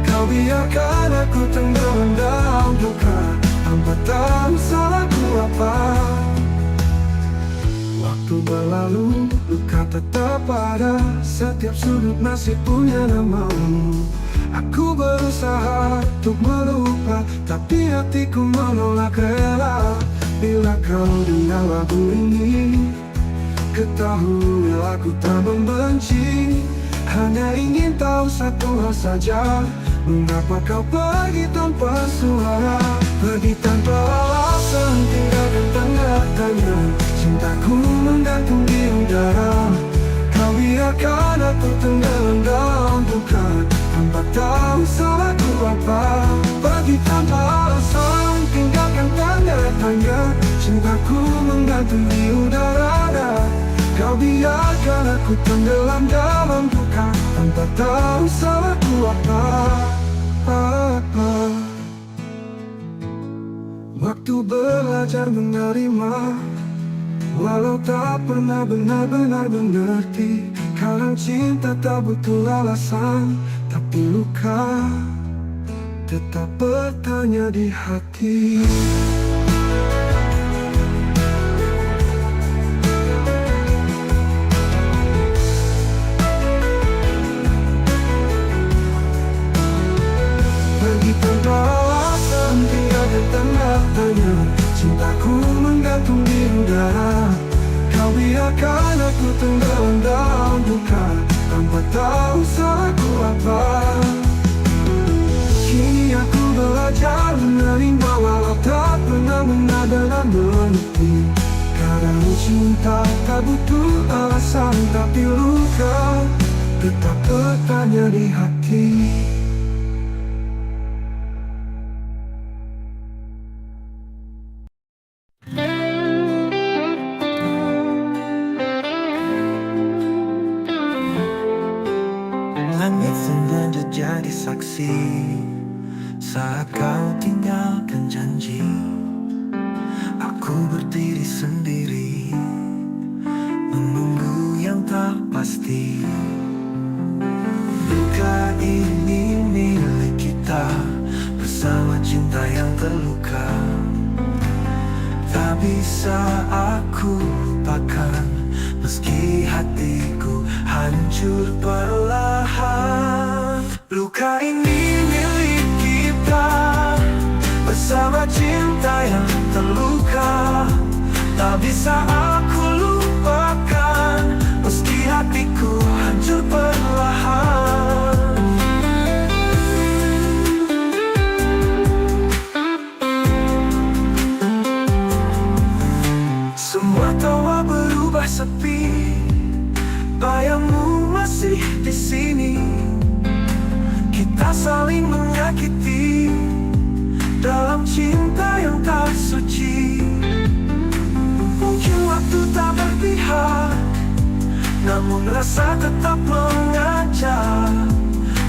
kau biarkan aku tenggelam dalam duka tanpa tahu salahku apa. Waktu berlalu, luka tetap ada, setiap sudut masih punya namamu. Aku berusaha untuk melupa, tapi hatiku menolak rela. Bila kau dengar lagu ini, ketahui aku tak membenci. Hanya ingin tahu satu hal saja, mengapa kau pergi tanpa suara. Pergi tanpa alasan, tinggalkan tanda tanya. Cintaku menggantung di udara, kau biar biarkan aku tenggelam dalam duka tanpa tahu salahku apa. Pergi tanpa alasan, tinggalkan tanda tanya. Cintaku menggantung di udara. Kau biarkan aku tenggelam dalam duka tanpa tahu salahku apa. Waktu belajar menerima, walau tak pernah benar-benar mengerti. Kadang cinta tak butuh alasan, tapi luka tetap bertanya di hati. Pergi tanpa alasan, tiada tanda tanya. Cintaku menggantung di udara. Kau biarkan aku tenggelam dalam duka tanpa tahu salahku apa. Kini aku belajar menerima, walau tak pernah benar-benar mengerti. Kadang cinta tak butuh alasan, tapi luka tetap bertanya di hati. Langit sengaja jadi saksi saat kau tinggalkan janji. Aku berdiri sendiri menunggu yang tak pasti. Luka ini milik kita bersama cinta yang terluka. Tak bisa aku lupakan meski hatiku hancur perlahan. Luka ini milik kita bersama cinta yang terluka. Tak bisa aku lupakan meski hatiku hancur perlahan. Semua tawa berubah sepi, bayangmu masih di sini. Kita saling menyakiti dalam cinta yang tak suci. Mungkin waktu tak berpihak, namun rasa tetap mengajak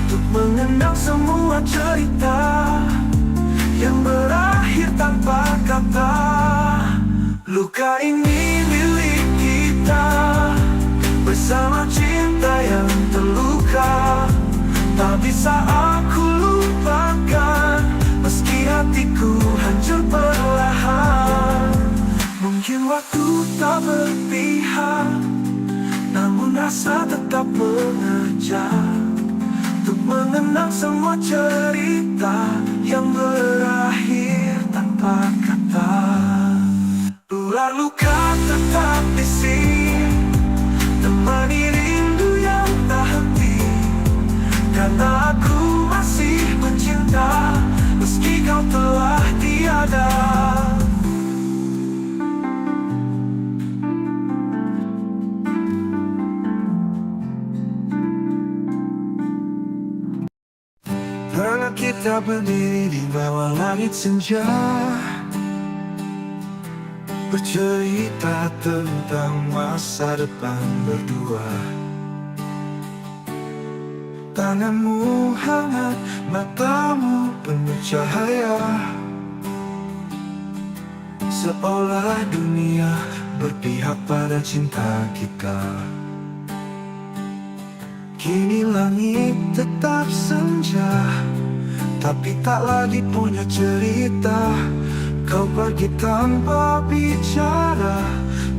untuk mengenang semua cerita yang berakhir tanpa kata. Luka ini milik kita bersama cinta yang terluka. Tak bisa aku lupakan meski hatiku hancur perlahan. Mungkin waktu tak berpihak, namun rasa tetap mengajak untuk mengenang semua cerita yang berakhir tanpa kata. Ular luka tetap bisi, temani rindu yang tak henti. Karena aku masih mencinta meski kau telah tiada. Pernah kita berdiri di bawah langit senja, bercerita tentang masa depan berdua. Tanganmu hangat, matamu penuh cahaya, seolah dunia berpihak pada cinta kita. Kini langit tetap senja, tapi tak lagi punya cerita. Kau pergi tanpa bicara,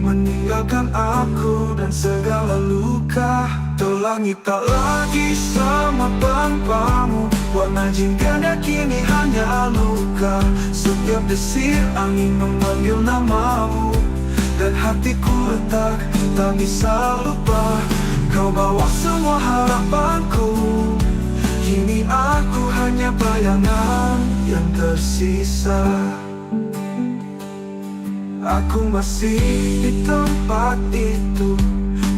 meninggalkan aku dan segala luka. Tuh langit tak lagi sama tanpamu, warna jingkanya kini hanya luka. Setiap desir angin memanggil namamu, dan hatiku retak, tak bisa lupa. Kau bawa semua harapanku, kini aku hanya bayangan yang tersisa. Aku masih di tempat itu,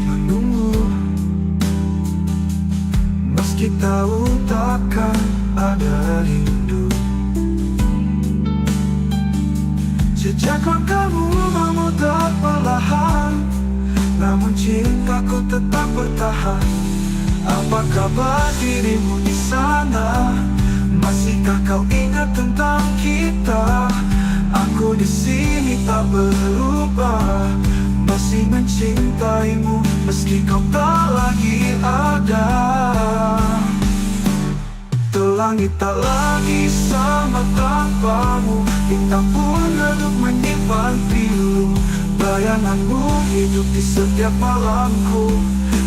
menunggu meski tahu takkan ada rindu. Jejak langkahmu memudar perlahan, namun cintaku tetap bertahan. Apa kabar dirimu di sana? Masihkah kau ingat tentang kita? Aku di sini tak berubah, masih mencintaimu meski kau tak lagi ada. Langit tak lagi sama tanpamu, bintang pun redup menyimpan pilu. Bayanganmu hidup di setiap malamku,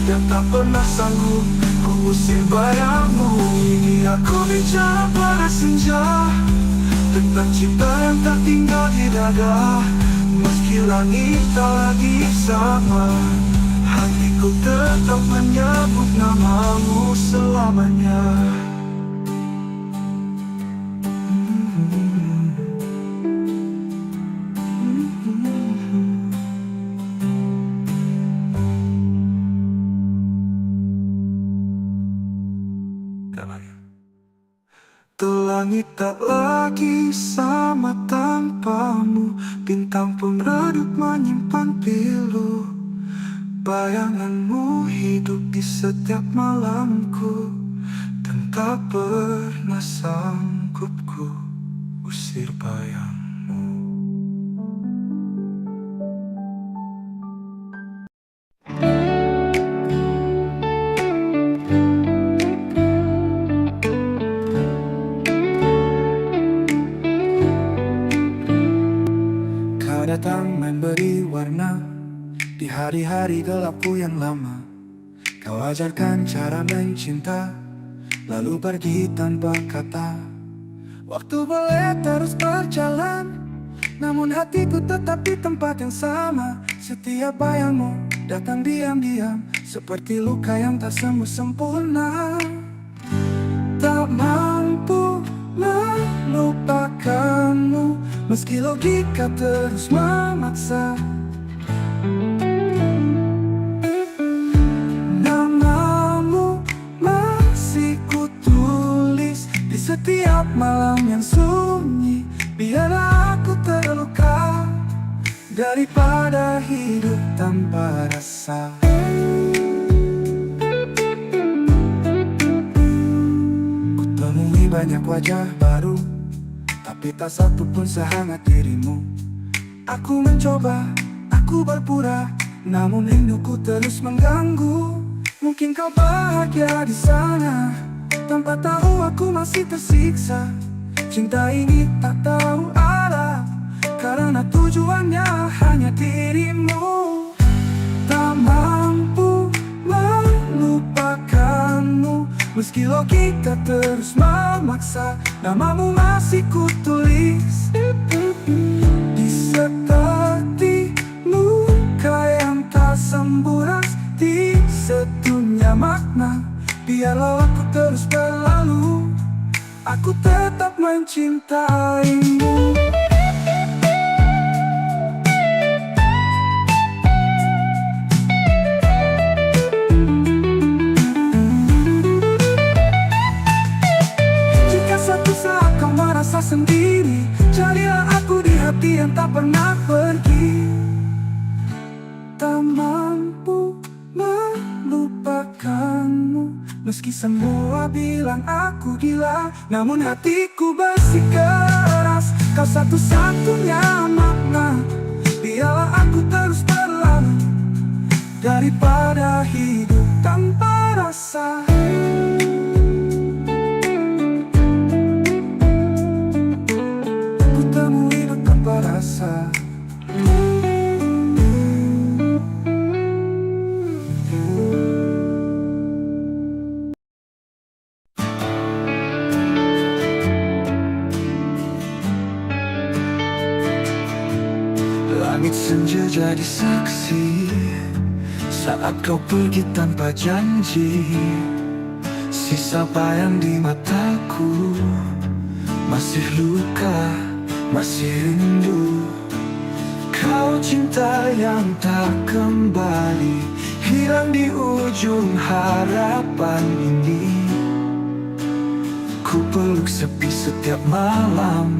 dan tak pernah sanggup ku usir bayangmu. Ini aku bicara pada senja, tentang cinta yang tak tinggal di dada. Meski langit tak lagi sama, hatiku tetap menyebut namamu selamanya. Langit tak lagi sama tanpamu, bintang pun redup menyimpan pilu. Bayanganmu hidup di setiap malamku, dan tak pernah sanggup ku usir bayangmu. Datang memberi warna di hari-hari gelapku yang lama. Kau ajarkan cara mencinta, lalu pergi tanpa kata. Waktu boleh terus berjalan, namun hatiku tetap di tempat yang sama. Setiap bayangmu datang diam-diam, seperti luka yang tak sembuh sempurna. Tak mampu melupakanmu, meski logika terus memaksa. Namamu masih kutulis di setiap malam yang sunyi. Biarlah aku terluka daripada hidup tanpa rasa. Kutemui banyak wajah baru, tapi tak satu pun sehangat dirimu. Aku mencoba, aku berpura, namun rinduku terus mengganggu. Mungkin kau bahagia di sana, tanpa tahu aku masih tersiksa. Cinta ini tak tahu arah, karena tujuannya hanya dirimu. Tak mampu melupakanmu, meski logika terus memaksa. Namamu masih kutulis di seperti luka yang tak sembuh, di sedunia makna. Biarlah aku terus berlalu, aku tetap mencintaimu. Sendiri, jadilah aku di hati yang tak pernah pergi. Tak mampu melupakanmu, meski semua bilang aku gila, namun hatiku bersikeras. Kau satu-satunya makna, biarlah aku terus berlalu daripada hidup tanpa rasa. Rasa. Langit senja jadi saksi saat kau pergi tanpa janji. Sisa bayang di mataku, masih luka, masih rindu. Kau cinta yang tak kembali, hilang di ujung harapan ini. Ku peluk sepi setiap malam,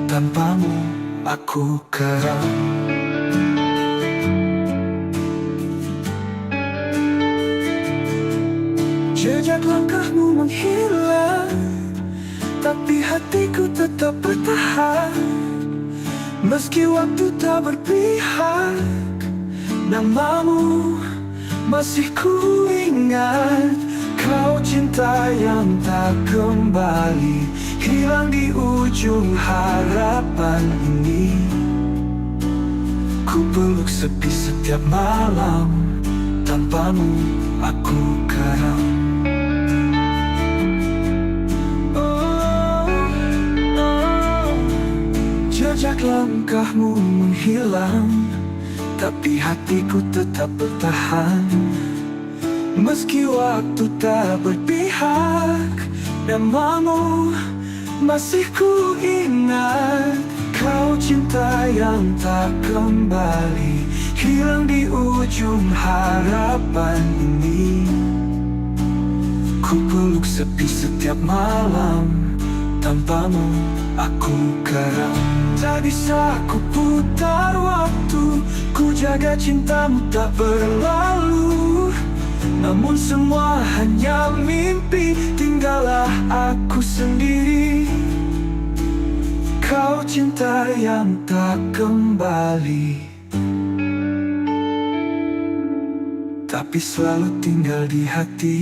tanpamu aku karam. Jejak langkahmu menghilang, tapi hatiku tetap bertahan. Meski waktu tak berpihak, namamu masih ku ingat. Kau cinta yang tak kembali, hilang di ujung harapan ini. Ku peluk sepi setiap malam, tanpamu aku karam. Jejak langkahmu menghilang, tapi hatiku tetap bertahan. Meski waktu tak berpihak, namamu masih ku ingat. Kau cinta yang tak kembali, hilang di ujung harapan ini. Ku peluk sepi setiap malam, tanpamu aku karam. Tak bisa ku putar waktu, ku jaga cintamu tak berlalu. Namun semua hanya mimpi, tinggallah aku sendiri. Kau cinta yang tak kembali, tapi selalu tinggal di hati.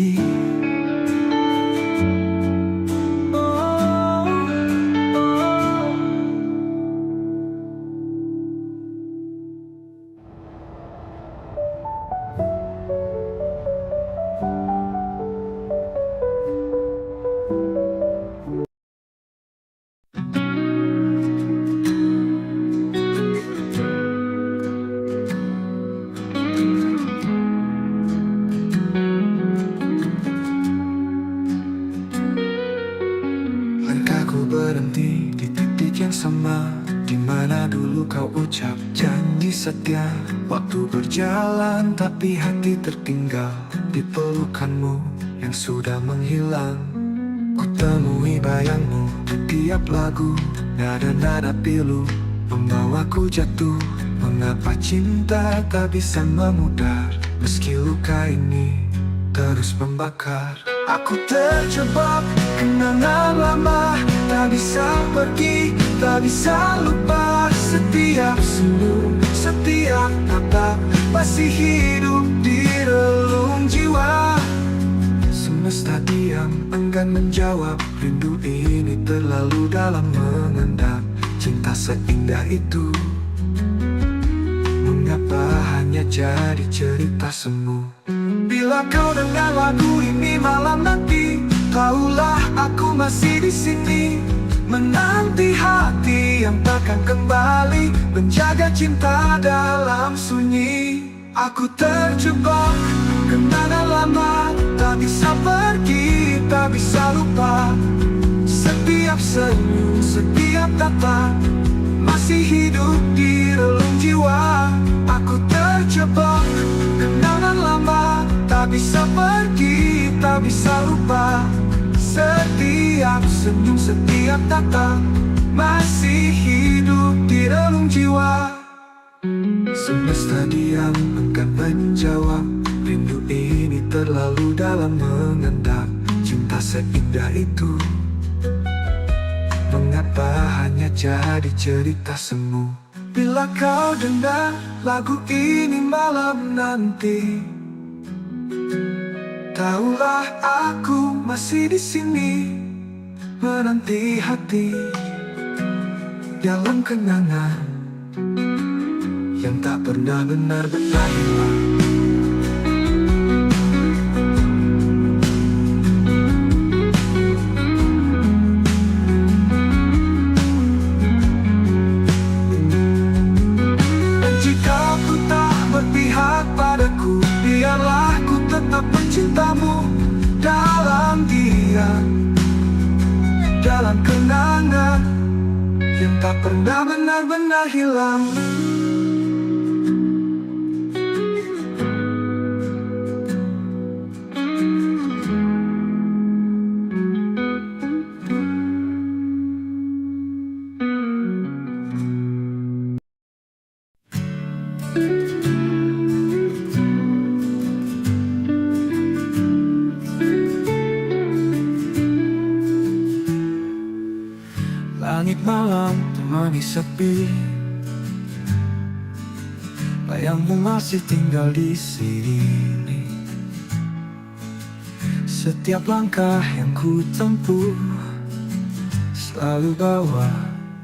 Berhenti di titik yang sama, di mana dulu kau ucap janji setia. Waktu berjalan tapi hati tertinggal di pelukanmu yang sudah menghilang. Ku temui bayangmu di tiap lagu, nada-nada pilu membawaku jatuh. Mengapa cinta tak bisa memudar, meski luka ini terus membakar. Aku terjebak kenangan lama, tak bisa pergi, tak bisa lupa. Setiap senyum, setiap tatap masih hidup di relung jiwa. Semesta diam, enggan menjawab. Rindu ini terlalu dalam mengendap. Cinta seindah itu, mengapa hanya jadi cerita semu? Bila kau dengar lagu ini malam nanti, tahulah aku masih di sini, menanti hati yang takkan kembali, menjaga cinta dalam sunyi. Aku terjebak kenangan lama, tak bisa pergi, tak bisa lupa. Setiap senyum, setiap tatap masih hidup di relung jiwa. Aku terjebak kenangan lama, tak bisa pergi, tak bisa lupa. Setiap senyum, setiap tatap masih hidup di relung jiwa. Semesta diam, enggan menjawab. Rindu ini terlalu dalam mengendap. Cinta seindah itu, mengapa hanya jadi cerita semu? Bila kau dengar lagu ini malam nanti, tahulah aku masih di sini, menanti hati dalam kenangan yang tak pernah benar-benar hilang. Padaku, biarlah ku tetap mencintamu dalam diam, dalam kenangan yang tak pernah benar-benar hilang. menemani sepi. Bayangmu masih tinggal di sini. Setiap langkah yang ku tempuh selalu bawa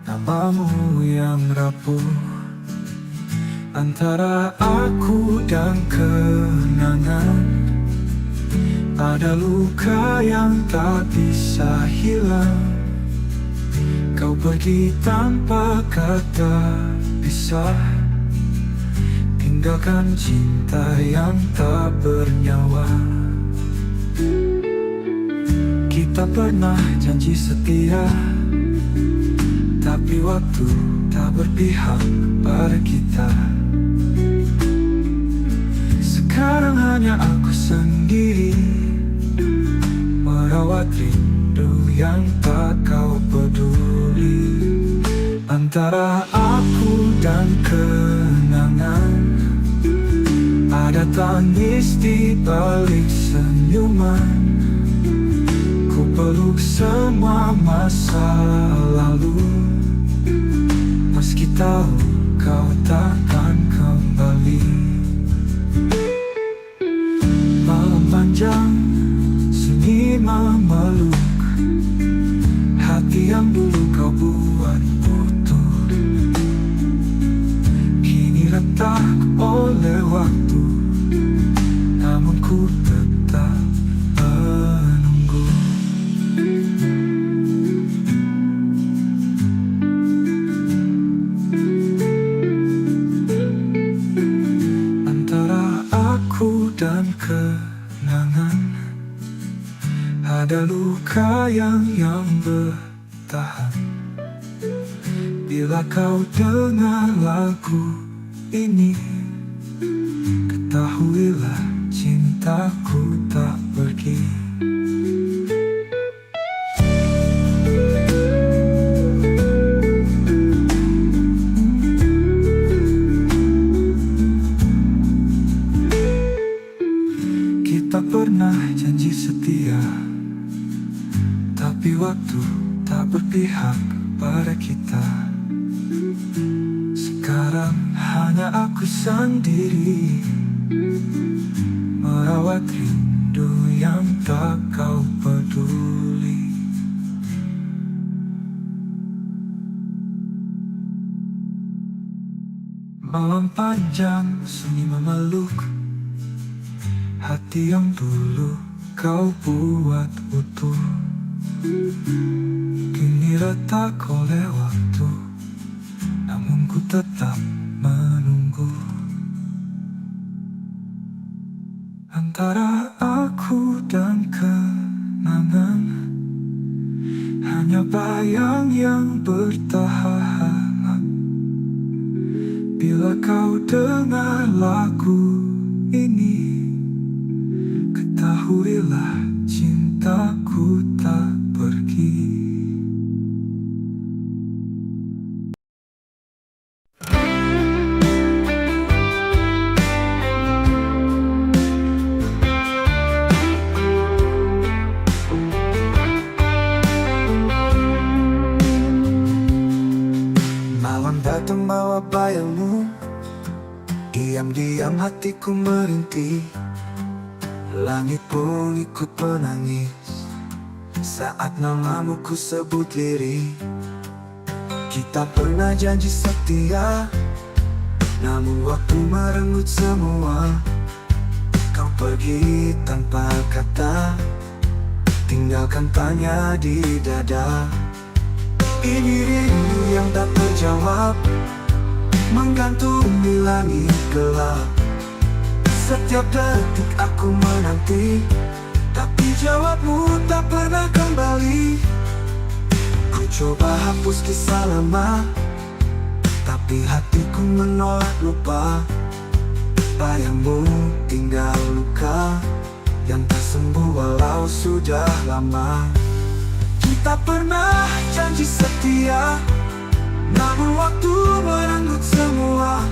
namamu yang rapuh. Antara aku dan kenangan ada luka yang tak bisa hilang. Kau pergi tanpa kata pisah, tinggalkan cinta yang tak bernyawa. Kita pernah janji setia, tapi waktu tak berpihak pada kita. Sekarang hanya aku sendiri merawat rindu yang tak kau peduli. Antara aku dan kenangan ada tangis di balik senyuman. Ku peluk semua masa lalu, meski tahu kau takkan kembali. Malam panjang, sunyi memeluk hati yang dulu kau buat utuh. Kini retak oleh waktu, namun ku tetap menunggu. Antara aku dan kenangan ada luka yang bertahan. Bila kau dengar lagu ini, ketahuilah cintaku tak pergi. Kita pernah janji setia, tapi waktu tak berpihak pada kita. Sekarang hanya aku sendiri merawat rindu yang tak kau peduli. Malam panjang, sunyi memeluk hati yang dulu kau buat utuh. Kini retak oleh waktu, namun ku tetap menunggu. Antara aku dan kenangan hanya bayang yang bertahan. Bila kau dengar lagu ini, ketahuilah cintaku tak pergi. Malam datang bawa bayangmu, diam-diam hatiku merintih. Langit pun ikut menangis saat namamu ku sebut lirih. Kita pernah janji setia, namun waktu merenggut semua. Kau pergi tanpa kata, tinggalkan tanya di dada. Ini rindu yang tak terjawab, menggantung di langit gelap. Setiap detik aku menanti, tapi jawabmu tak pernah kembali. Ku coba hapus kisah lama, tapi hatiku menolak lupa. Bayangmu tinggal luka yang tak sembuh walau sudah lama. Kita pernah janji setia, namun waktu merenggut semua.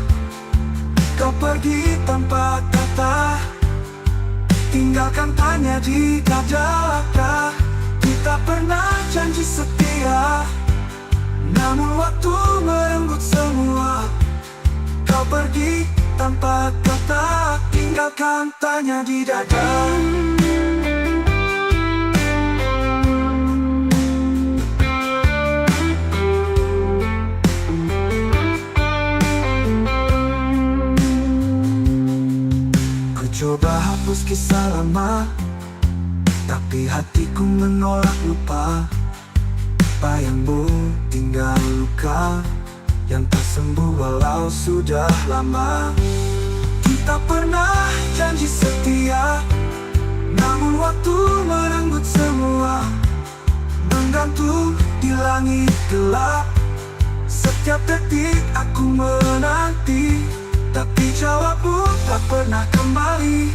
Kau pergi tanpa kata, tinggalkan tanya di dada. Kita pernah janji setia, Namun waktu merenggut semua. Kau pergi tanpa kata, tinggalkan tanya di dada. Ku coba hapus kisah lama, tapi hatiku menolak lupa. Bayangmu tinggal luka yang tak sembuh walau sudah lama. Kita pernah janji setia, namun waktu merenggut semua. Menggantung di langit gelap, setiap detik aku menanti, tapi jawabmu tak pernah kembali.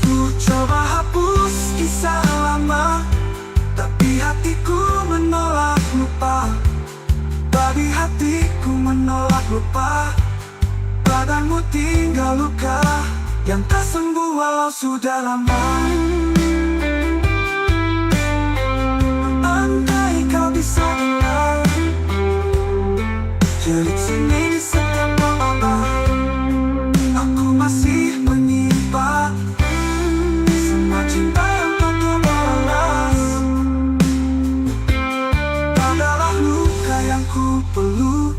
Ku coba hapus kisah lama, tapi hatiku menolak lupa. Babi hatiku menolak lupa. Badanmu tinggal luka yang tak sembuh walau sudah lama. Andai kau bisa dengar jerit sini di setiap malam, aku masih menyimpan semua cinta yang tak terbalas. Adalah luka yang ku peluk.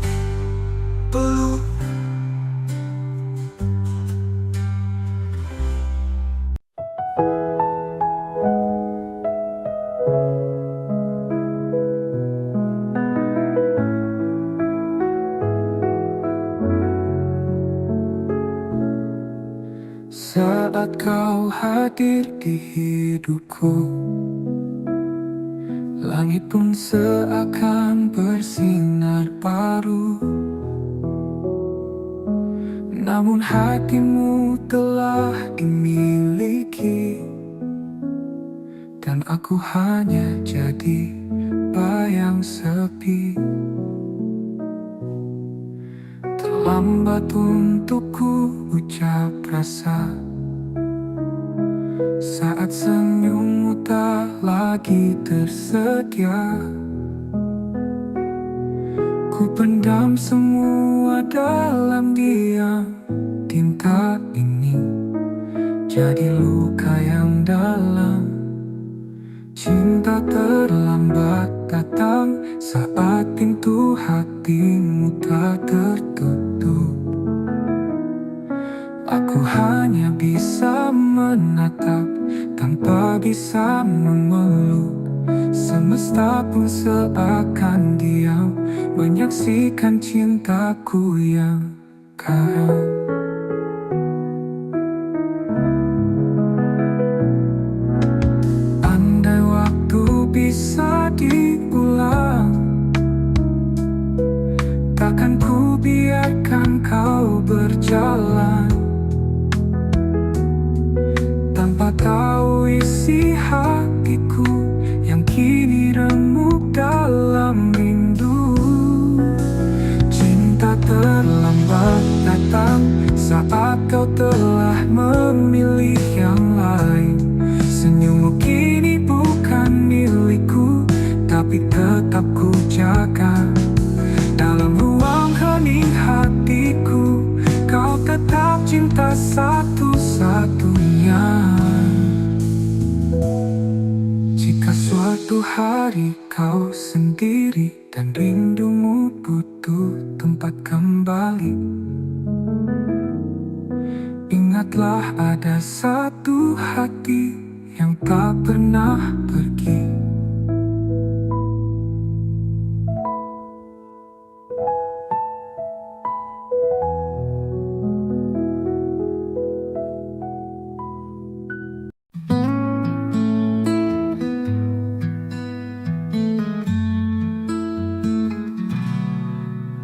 Saat kau hadir di hidupku, langit pun seakan bersinar baru. Namun hatimu telah dimiliki, dan aku hanya jadi bayang sepi. Terlambat untuk ku ucap rasa saat senyummu tak lagi tersedia. Ku pendam semua dalam diam. Tinta ini jadi luka yang dalam. Cinta terlambat datang saat pintu hatimu tak tertutup. Aku hanya bisa menatap tanpa bisa memeluk. Semesta pun seakan diam menyaksikan cintaku yang karam. Andai waktu bisa diulang, takkan ku biarkan kau berjalan tanpa tahu isi hatiku yang kini remuk dalam rindu. Cinta terlambat datang saat kau telah memilih yang lain. Senyummu kini bukan milikku, tapi tetap ku jaga. Dalam ruang hening hatiku, kau tetap cinta satu-satunya. Jika suatu hari kau sendiri dan rindumu butuh tempat kembali, ingatlah ada satu hati yang tak pernah pergi.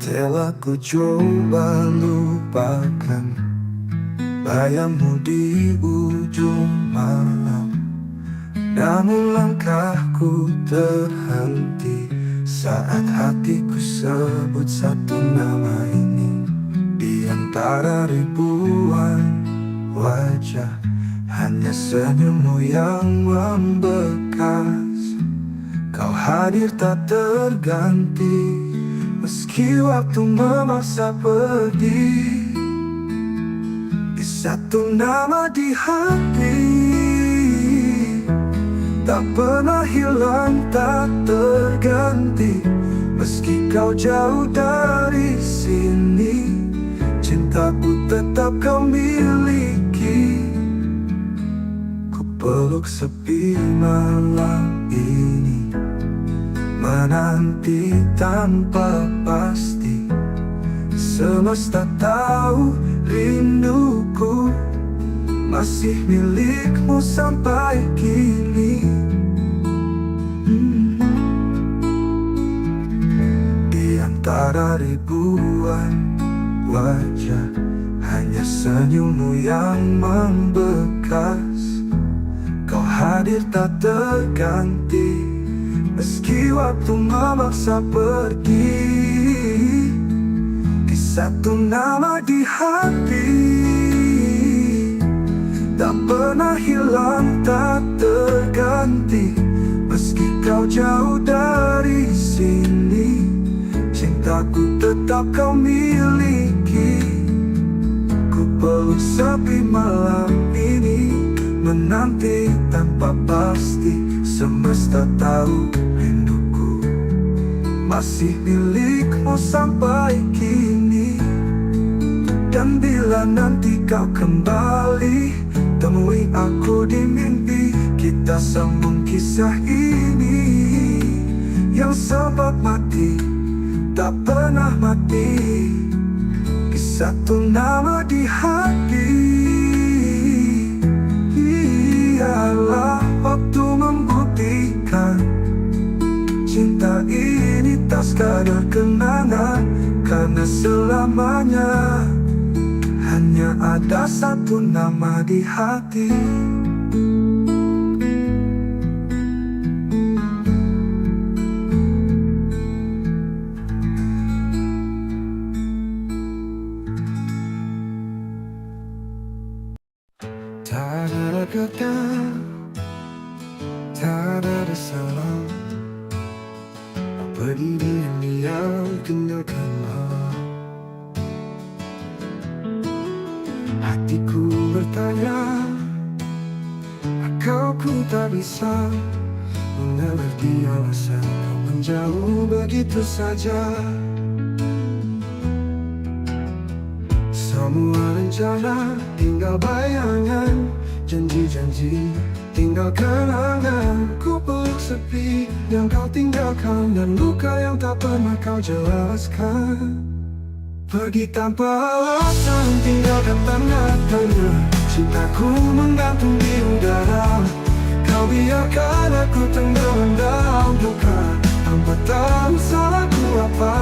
Telah ku coba lupakan bayangmu di ujung malam, namun langkahku terhenti saat hatiku sebut satu nama ini. Di antara ribuan wajah, hanya senyummu yang membekas. Kau hadir tak terganti, Meski waktu memaksa pergi, di satu nama di hati, tak pernah hilang, tak terganti. Meski kau jauh dari sini, cintaku tetap kau miliki. Ku peluk sepi malam ini, menanti tanpa pasti. Semesta tahu rinduku masih milikmu sampai kini. Di antara ribuan wajah, hanya senyummu yang membekas. Kau hadir tak terganti, meski waktu memaksa pergi. Di satu nama di hati, tak pernah hilang, tak terganti. Meski kau jauh dari sini, cintaku tetap kau miliki. Ku peluk sepi malam ini, menanti tanpa pasti. Semesta tahu rinduku masih milikmu sampai kini. Dan bila nanti kau kembali, temui aku di mimpi. Kita sambung kisah ini yang sempat mati, tak pernah mati. Di satu nama di hati, ialah waktu membuktikan cinta ini tak sekadar kenangan. Karena selamanya hanya ada satu nama di hati. Tak ada kata, tak ada salah. Pergi diam-diam, tinggalkanlah. Hatiku bertanya, kau ku tak bisa mengerti alasan kau menjauh begitu saja. Semua rencana tinggal bayangan, janji-janji tinggal kenangan. Ku peluk sepi yang kau tinggalkan, dan luka yang tak pernah kau jelaskan. Pergi tanpa alasan, tinggalkan tanda tanya. Cintaku menggantung di udara. Kau biarkan aku tenggelam dalam duka, tanpa tahu salahku apa.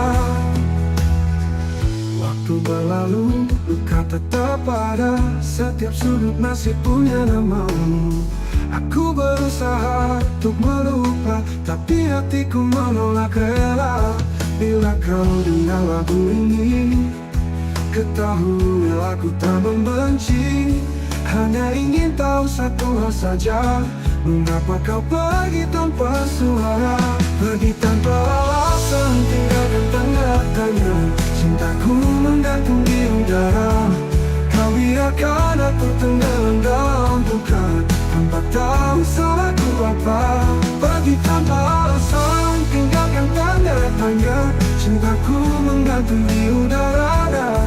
Waktu berlalu, luka tetap ada. Setiap sudut masih punya namamu. Aku berusaha untuk melupa, tapi hatiku menolak rela. Bila kau dengar lagu ini, ketahui aku tak membenci. Hanya ingin tahu satu hal saja, mengapa kau pergi tanpa suara. Pergi tanpa alasan, tinggalkan tanda tanya. Cintaku menggantung di udara. Kau biarkan aku tenggelam dalam duka, tanpa tahu salahku apa. Pergi tanpa alasan, tinggalkan tanda tanya. Cintaku menggantung di udara.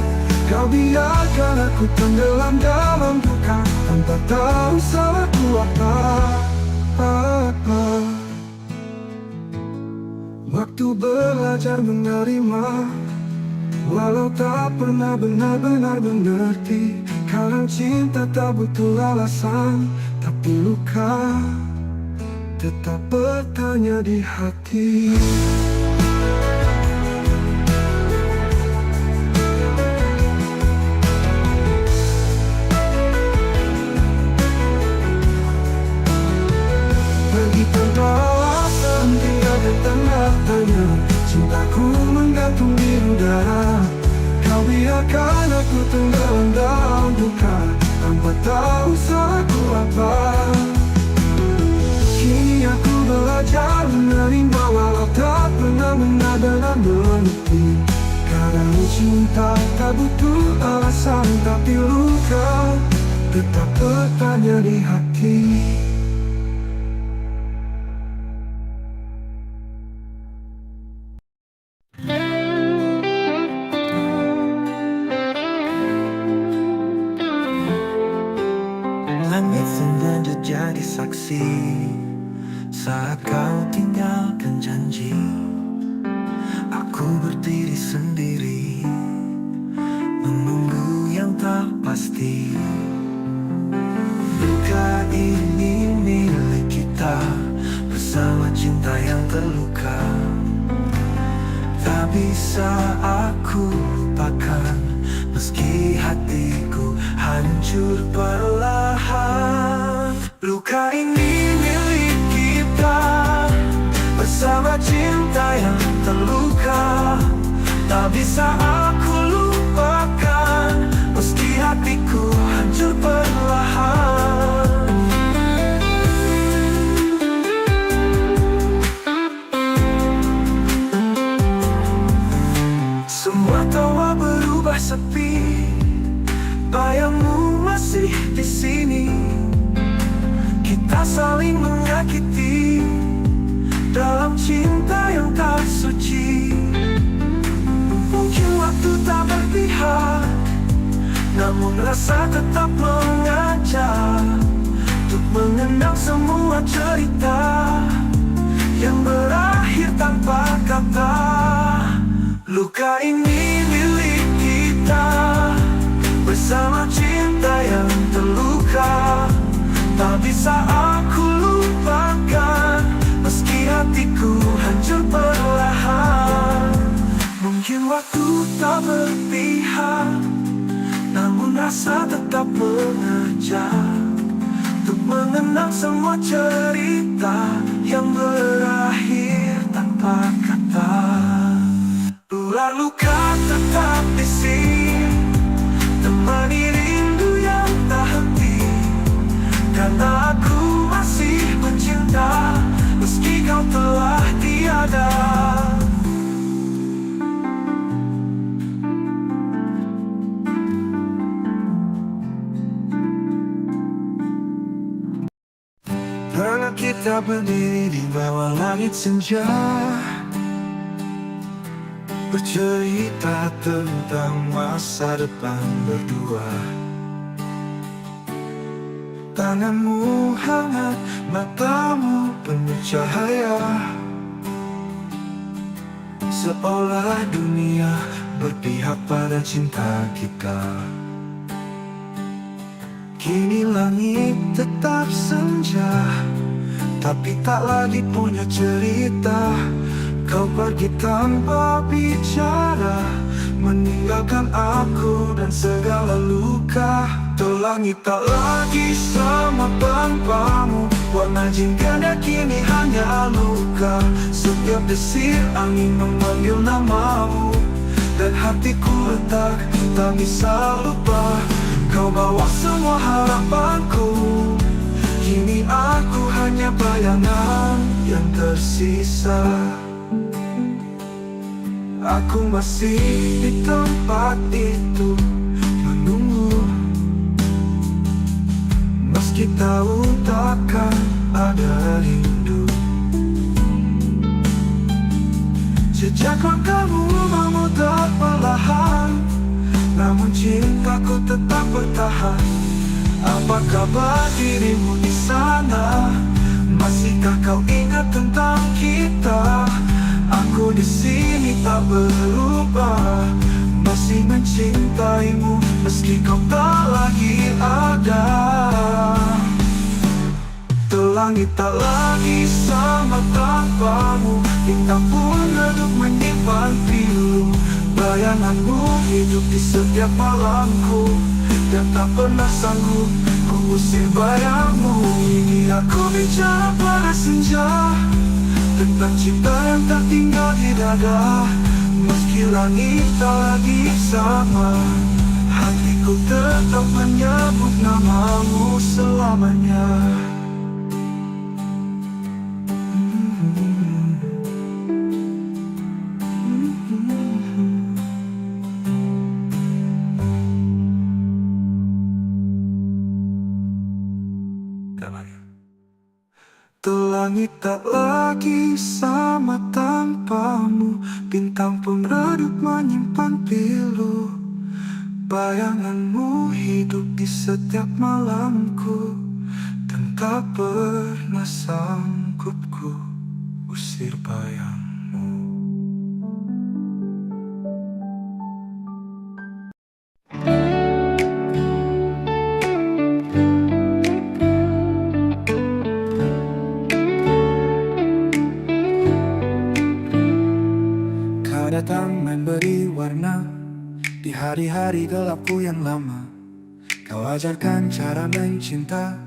Kau biarkan aku tenggelam dalam duka, tanpa tahu salahku apa. Waktu belajar menerima, walau tak pernah benar-benar mengerti. Kadang cinta tak butuh alasan, tapi luka tetap bertanya di hati. Pergi tanpa alasan, tinggalkan tanda tanya. Cintaku menggantung di udara. Kau biarkan aku tenggelam dalam duka, tanpa tahu salahku apa. Kini aku belajar menerima, walau tak pernah benar-benar mengerti. cinta tak butuh alasan, tapi luka tetap bertanya di hati. Langit sengaja jadi saksi saat kau tinggalkan janji. Aku berdiri sendiri menunggu yang tak pasti. Luka ini milik kita bersama cinta yang terluka. Tak bisa aku lupakan meski hatiku hancur perlahan. Luka ini milik kita bersama cinta yang terluka. Tak bisa aku lupakan meski hatiku hancur perlahan. Semua tawa berubah sepi, bayangmu masih di sini. Kita saling menyakiti dalam cinta yang tak suci. Mungkin waktu tak berpihak, namun rasa tetap mengajak untuk mengenang semua cerita yang berakhir tanpa kata. Luka ini milik kita bersama cinta yang terluka. Tak bisa aku lupakan meski hatiku hancur perlahan. Mungkin waktu tak berpihak, namun rasa tetap mengajak untuk mengenang semua cerita yang berakhir tanpa kata. Ular luka tetap di sini, temani rindu yang tak henti. Karena aku masih mencinta meski kau telah tiada. Pernah kita berdiri di bawah langit senja, bercerita tentang masa depan berdua. Tanganmu hangat, matamu penuh cahaya, seolah dunia berpihak pada cinta kita. Kini langit tetap senja, tapi tak lagi punya cerita. Kau pergi tanpa bicara, meninggalkan aku dan segala luka. Tuh langit tak lagi sama tanpamu, warna jingga kini hanya luka. Setiap desir angin memanggil namamu, dan hatiku retak, tak bisa lupa. Kau bawa semua harapanku, kini aku hanya bayangan yang tersisa. Aku masih di tempat itu menunggu, meski tahu takkan ada rindu. Jejak langkahmu memutar perlahan, namun cintaku tetap bertahan. Apa kabar dirimu di sana? Masihkah kau ingat tentang kita? Aku di sini tak berubah, masih mencintaimu meski kau tak lagi ada. Langit tak lagi sama tanpamu, bintang pun redup menyimpan pilu. Bayanganmu hidup di setiap malamku, dan tak pernah sanggup ku usir bayangmu. Ini aku bicara pada senja, tentang cinta yang tak tinggal di dada. Meski langit tak lagi sama, hatiku tetap menyebut namamu selamanya. Langit tak lagi sama tanpamu, bintang pun redup menyimpan pilu. Bayanganmu hidup di setiap malamku, dan tak pernah sanggup ku usir bayangmu. Kau datang memberi warna di hari-hari gelapku yang lama. Kau ajarkan cara mencinta,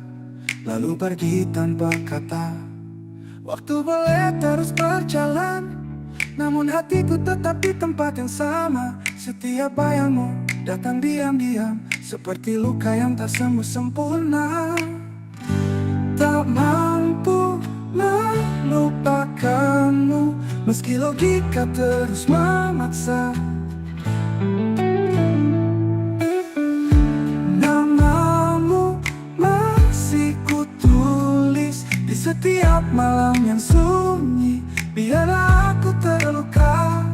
lalu pergi tanpa kata. Waktu boleh terus berjalan, namun hatiku tetap di tempat yang sama. Setiap bayangmu datang diam-diam, seperti luka yang tak sembuh sempurna. Tak mampu melupakanmu, meski logika terus memaksa. Namamu masih kutulis di setiap malam yang sunyi. Biarlah aku terluka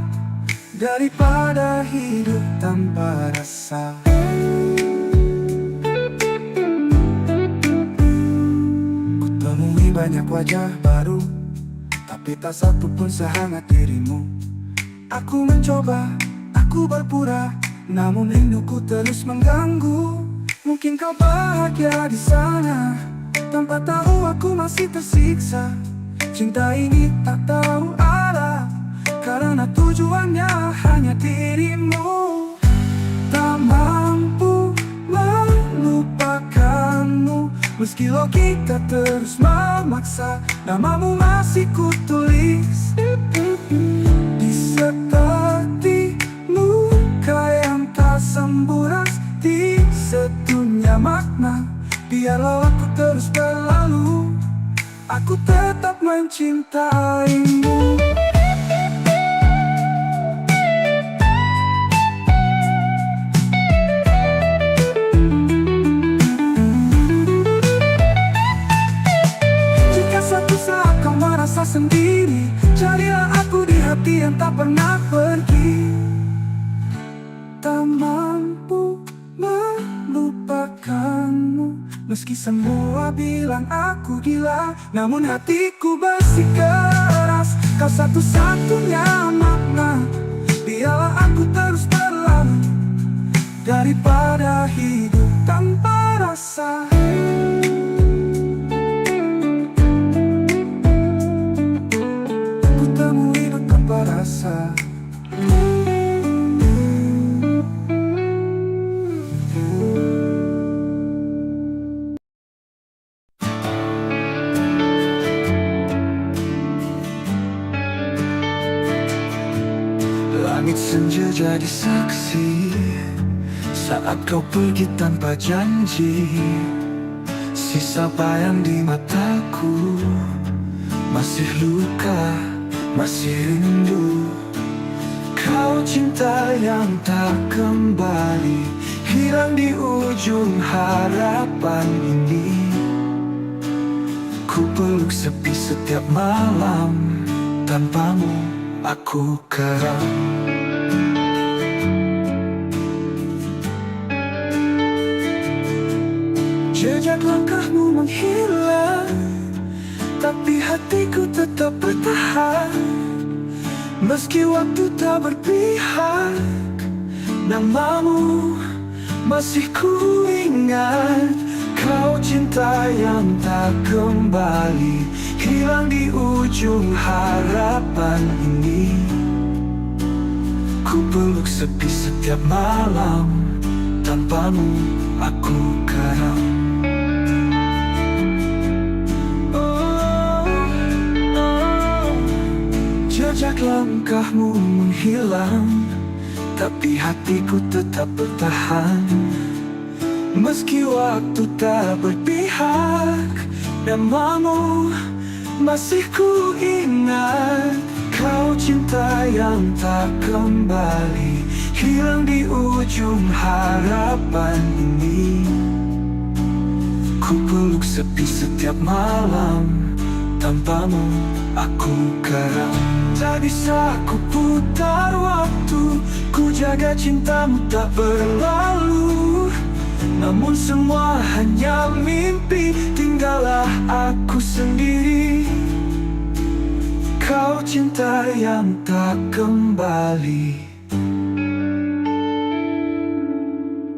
daripada hidup tanpa rasa. Kutemui banyak wajah baru, tapi tak satu pun sehangat dirimu. Aku mencoba, aku berpura, namun rinduku terus mengganggu. Mungkin kau bahagia di sana, tanpa tahu aku masih tersiksa. Cinta ini tak tahu arah, karena tujuannya hanya dirimu. Tak mampu melupakanmu, meski logika terus memaksa. Namamu masih kutulis di seperti luka yang tak sembuh, di sedunia makna. Biarlah aku terus berlalu, aku tetap mencintaimu. Jika suatu saat kau merasa sendiri, carilah aku di hati yang tak pernah pergi. Tak mampu melupakanmu, meski semua bilang aku gila, namun hatiku bersikeras. Kau satu-satunya makna, biarlah aku terus berlalu daripada hidup tanpa rasa. Ku temui hidup tanpa rasa. Langit senja jadi saksi saat kau pergi tanpa janji. Sisa bayang di mataku, masih luka, masih rindu. Kau cinta yang tak kembali, hilang di ujung harapan ini. Ku peluk sepi setiap malam, tanpamu aku keram. Jejak langkahmu menghilang, tapi hatiku tetap bertahan. Meski waktu tak berpihak, namamu masih ku ingat. Kau cinta yang tak kembali, hilang di ujung harapan ini. Ku peluk sepi setiap malam, tanpamu aku karam. Jejak langkahmu menghilang, tapi hatiku tetap bertahan. Meski waktu tak berpihak, namamu masih ku ingat. Kau cinta yang tak kembali, hilang di ujung harapan ini. Ku peluk sepi setiap malam, tanpamu aku karam. Tak bisa ku putar waktu, ku jaga cintamu tak berlalu. Namun semua hanya mimpi, tinggallah aku sendiri. Kau cinta yang tak kembali,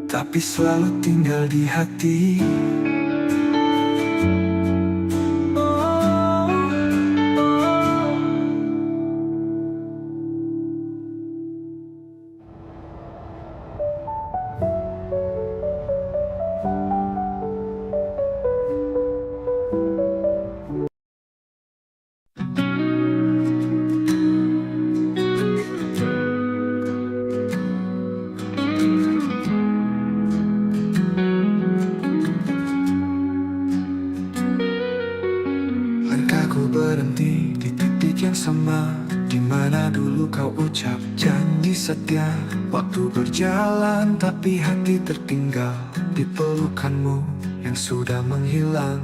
tapi selalu tinggal di hati. Langkahku berhenti di titik yang sama, di mana dulu kau ucap janji setia. Waktu berjalan tapi hati tertinggal di pelukanmu yang sudah menghilang.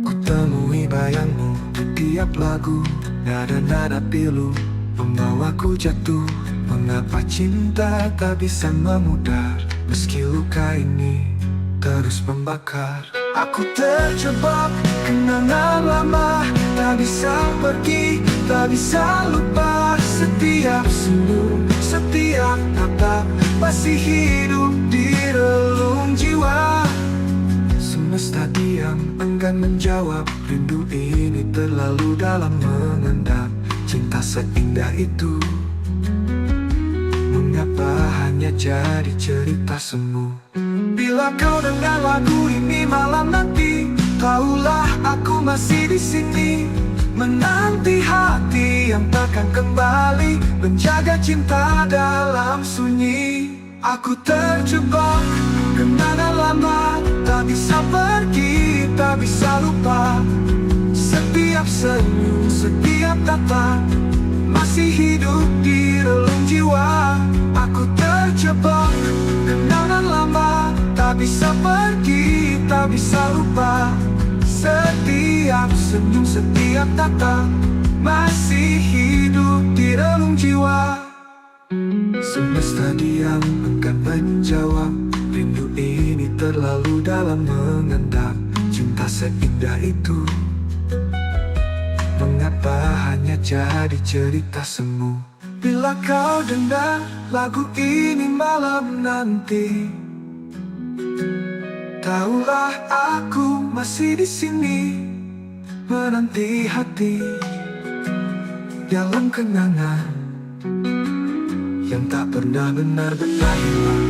Ku temui bayangmu di tiap lagu, nada-nada pilu membawaku jatuh. Mengapa cinta tak bisa memudar, meski luka ini terus membakar. Aku terjebak kenangan lama, tak bisa pergi, tak bisa lupa. Setiap senyum, setiap tatap masih hidup di relung jiwa. Semesta diam, enggan menjawab. Rindu ini terlalu dalam mengendap. Cinta seindah itu, mengapa hanya jadi cerita semu? Bila kau dengar lagu ini malam nanti, tahulah aku masih di sini, menanti hati yang takkan kembali, menjaga cinta dalam sunyi. Aku terjebak kenangan lama, tak bisa pergi, tak bisa lupa. Setiap senyum, setiap tatap masih hidup di relung jiwa. Aku terjebak kenangan lama, tak bisa pergi, tak bisa lupa. Setiap senyum, setiap tatap masih hidup di relung jiwa. Semesta diam, enggan menjawab. Rindu ini terlalu dalam mengendap. Cinta seindah itu, mengapa hanya jadi cerita semu? Bila kau dengar lagu ini malam nanti, tahulah aku masih di sini, menanti hati dalam kenangan yang tak pernah benar-benar hilang.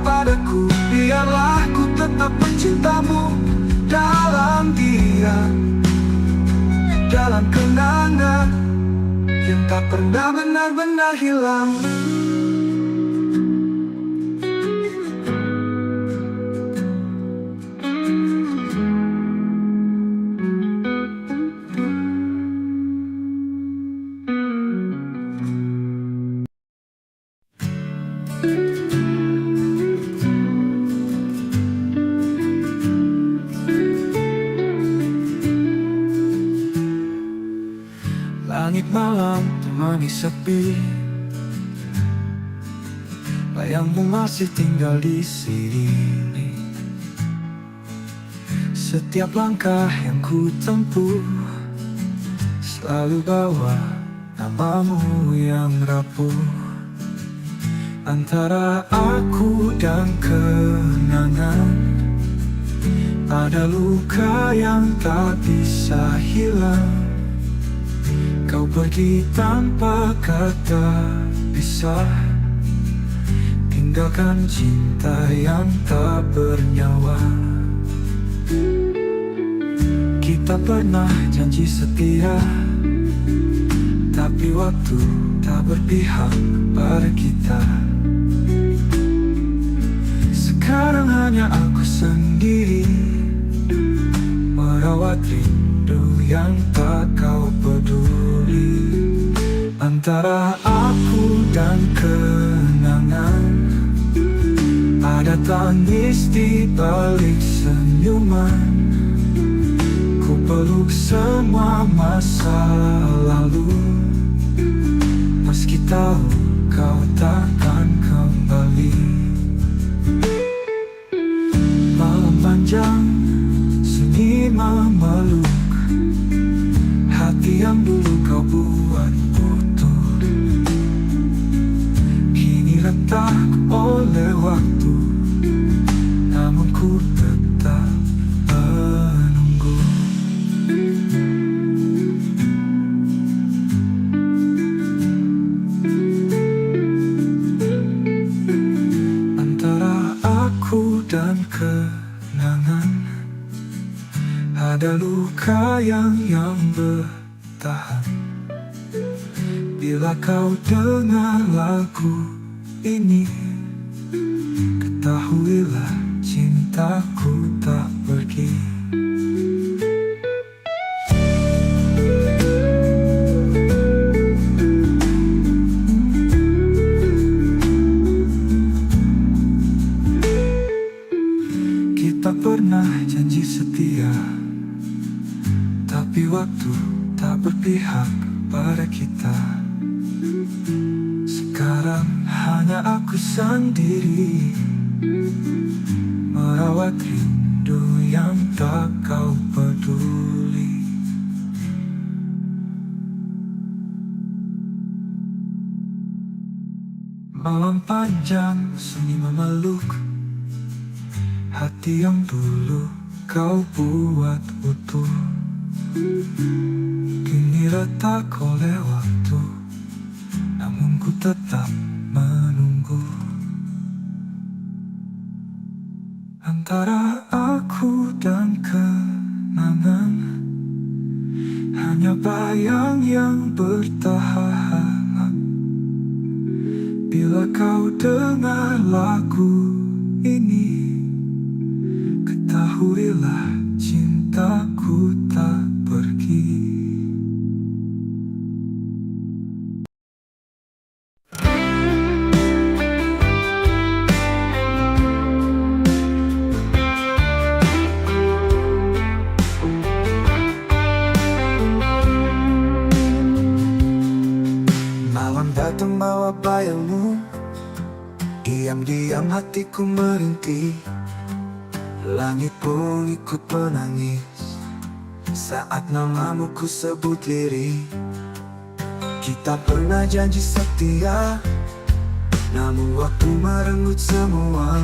Padaku, biarlah ku tetap mencintamu dalam diam, dalam kenangan yang tak pernah benar-benar hilang. Langit malam temani sepi, bayangmu masih tinggal di sini. Setiap langkah yang ku tempuh selalu bawa namamu yang rapuh. Antara aku dan kenangan ada luka yang tak bisa hilang. Kau pergi tanpa kata pisah, tinggalkan cinta yang tak bernyawa. Kita pernah janji setia, tapi waktu tak berpihak pada kita. Sekarang hanya aku sendiri merawat rindu yang tak kau peduli. Antara aku dan kenangan, ada tangis di balik senyuman. Ku peluk semua masa lalu, meski tahu kau takkan kembali. Malam panjang, sunyi memeluk hati yang dulu kau buat utuh. Kini retak oleh waktu, namun ku tetap menunggu. Antara aku dan kenangan, ada luka yang bertahan. Bila kau dengar lagu ini, ketahuilah cintaku tak pergi. Kita pernah janji setia, tapi waktu tak berpihak pada kita. Sekarang hanya aku sendiri merawat rindu yang tak kau peduli. Malam panjang, sunyi memeluk hati yang dulu kau buat utuh. Kini retak oleh waktu, namun ku tetap menunggu. Antara aku dan kenangan, hanya bayang yang bertahan. Bila kau dengar lagu ini, ketahuilah cintaku tak pergi. Malam datang bawa bayangmu, diam-diam hatiku merintih. Langit pun ikut menangis saat namamu ku sebut diri. Kita pernah janji setia, namun waktu merenggut semua.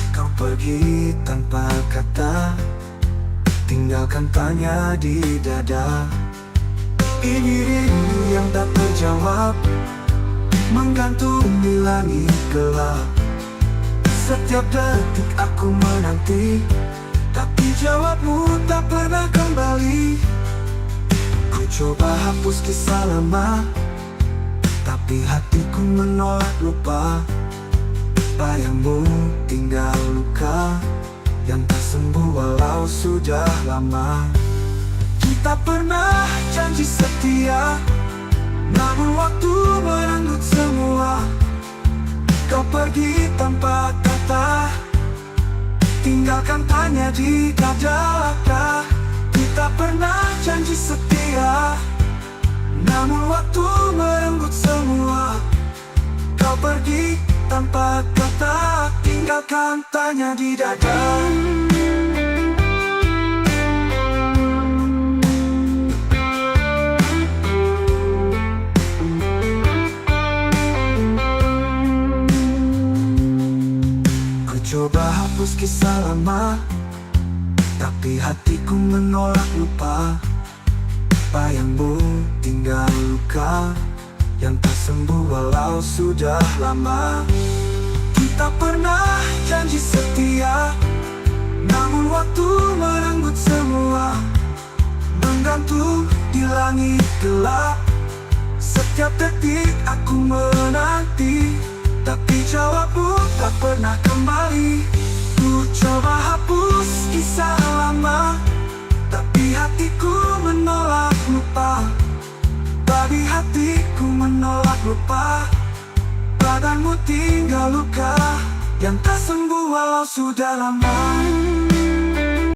Kau pergi tanpa kata, tinggalkan tanya di dada. Ini rindu yang tak terjawab, menggantung di langit gelap. Setiap detik aku menanti, tapi jawabmu tak pernah kembali. Ku coba hapus kisah lama, tapi hatiku menolak lupa. Bayangmu tinggal luka yang tak sembuh walau sudah lama. Kita pernah janji setia, namun waktu merenggut semua. Kau pergi tanpa kata, tinggalkan tanya di dada. Kita pernah janji setia, namun waktu merenggut semua. Kau pergi tanpa kata, tinggalkan tanya di dada. Coba hapus kisah lama, tapi hatiku menolak lupa. Bayangmu tinggal luka yang tak sembuh walau sudah lama. Kita pernah janji setia, namun waktu merenggut semua. Menggantung di langit gelap, setiap detik aku menanti, tapi jawabmu tak pernah kembali. Ku coba hapus kisah lama, tapi Tapi hatiku menolak lupa. Tapi hatiku menolak lupa. Badanmu tinggal luka yang tak sembuh walau sudah lama.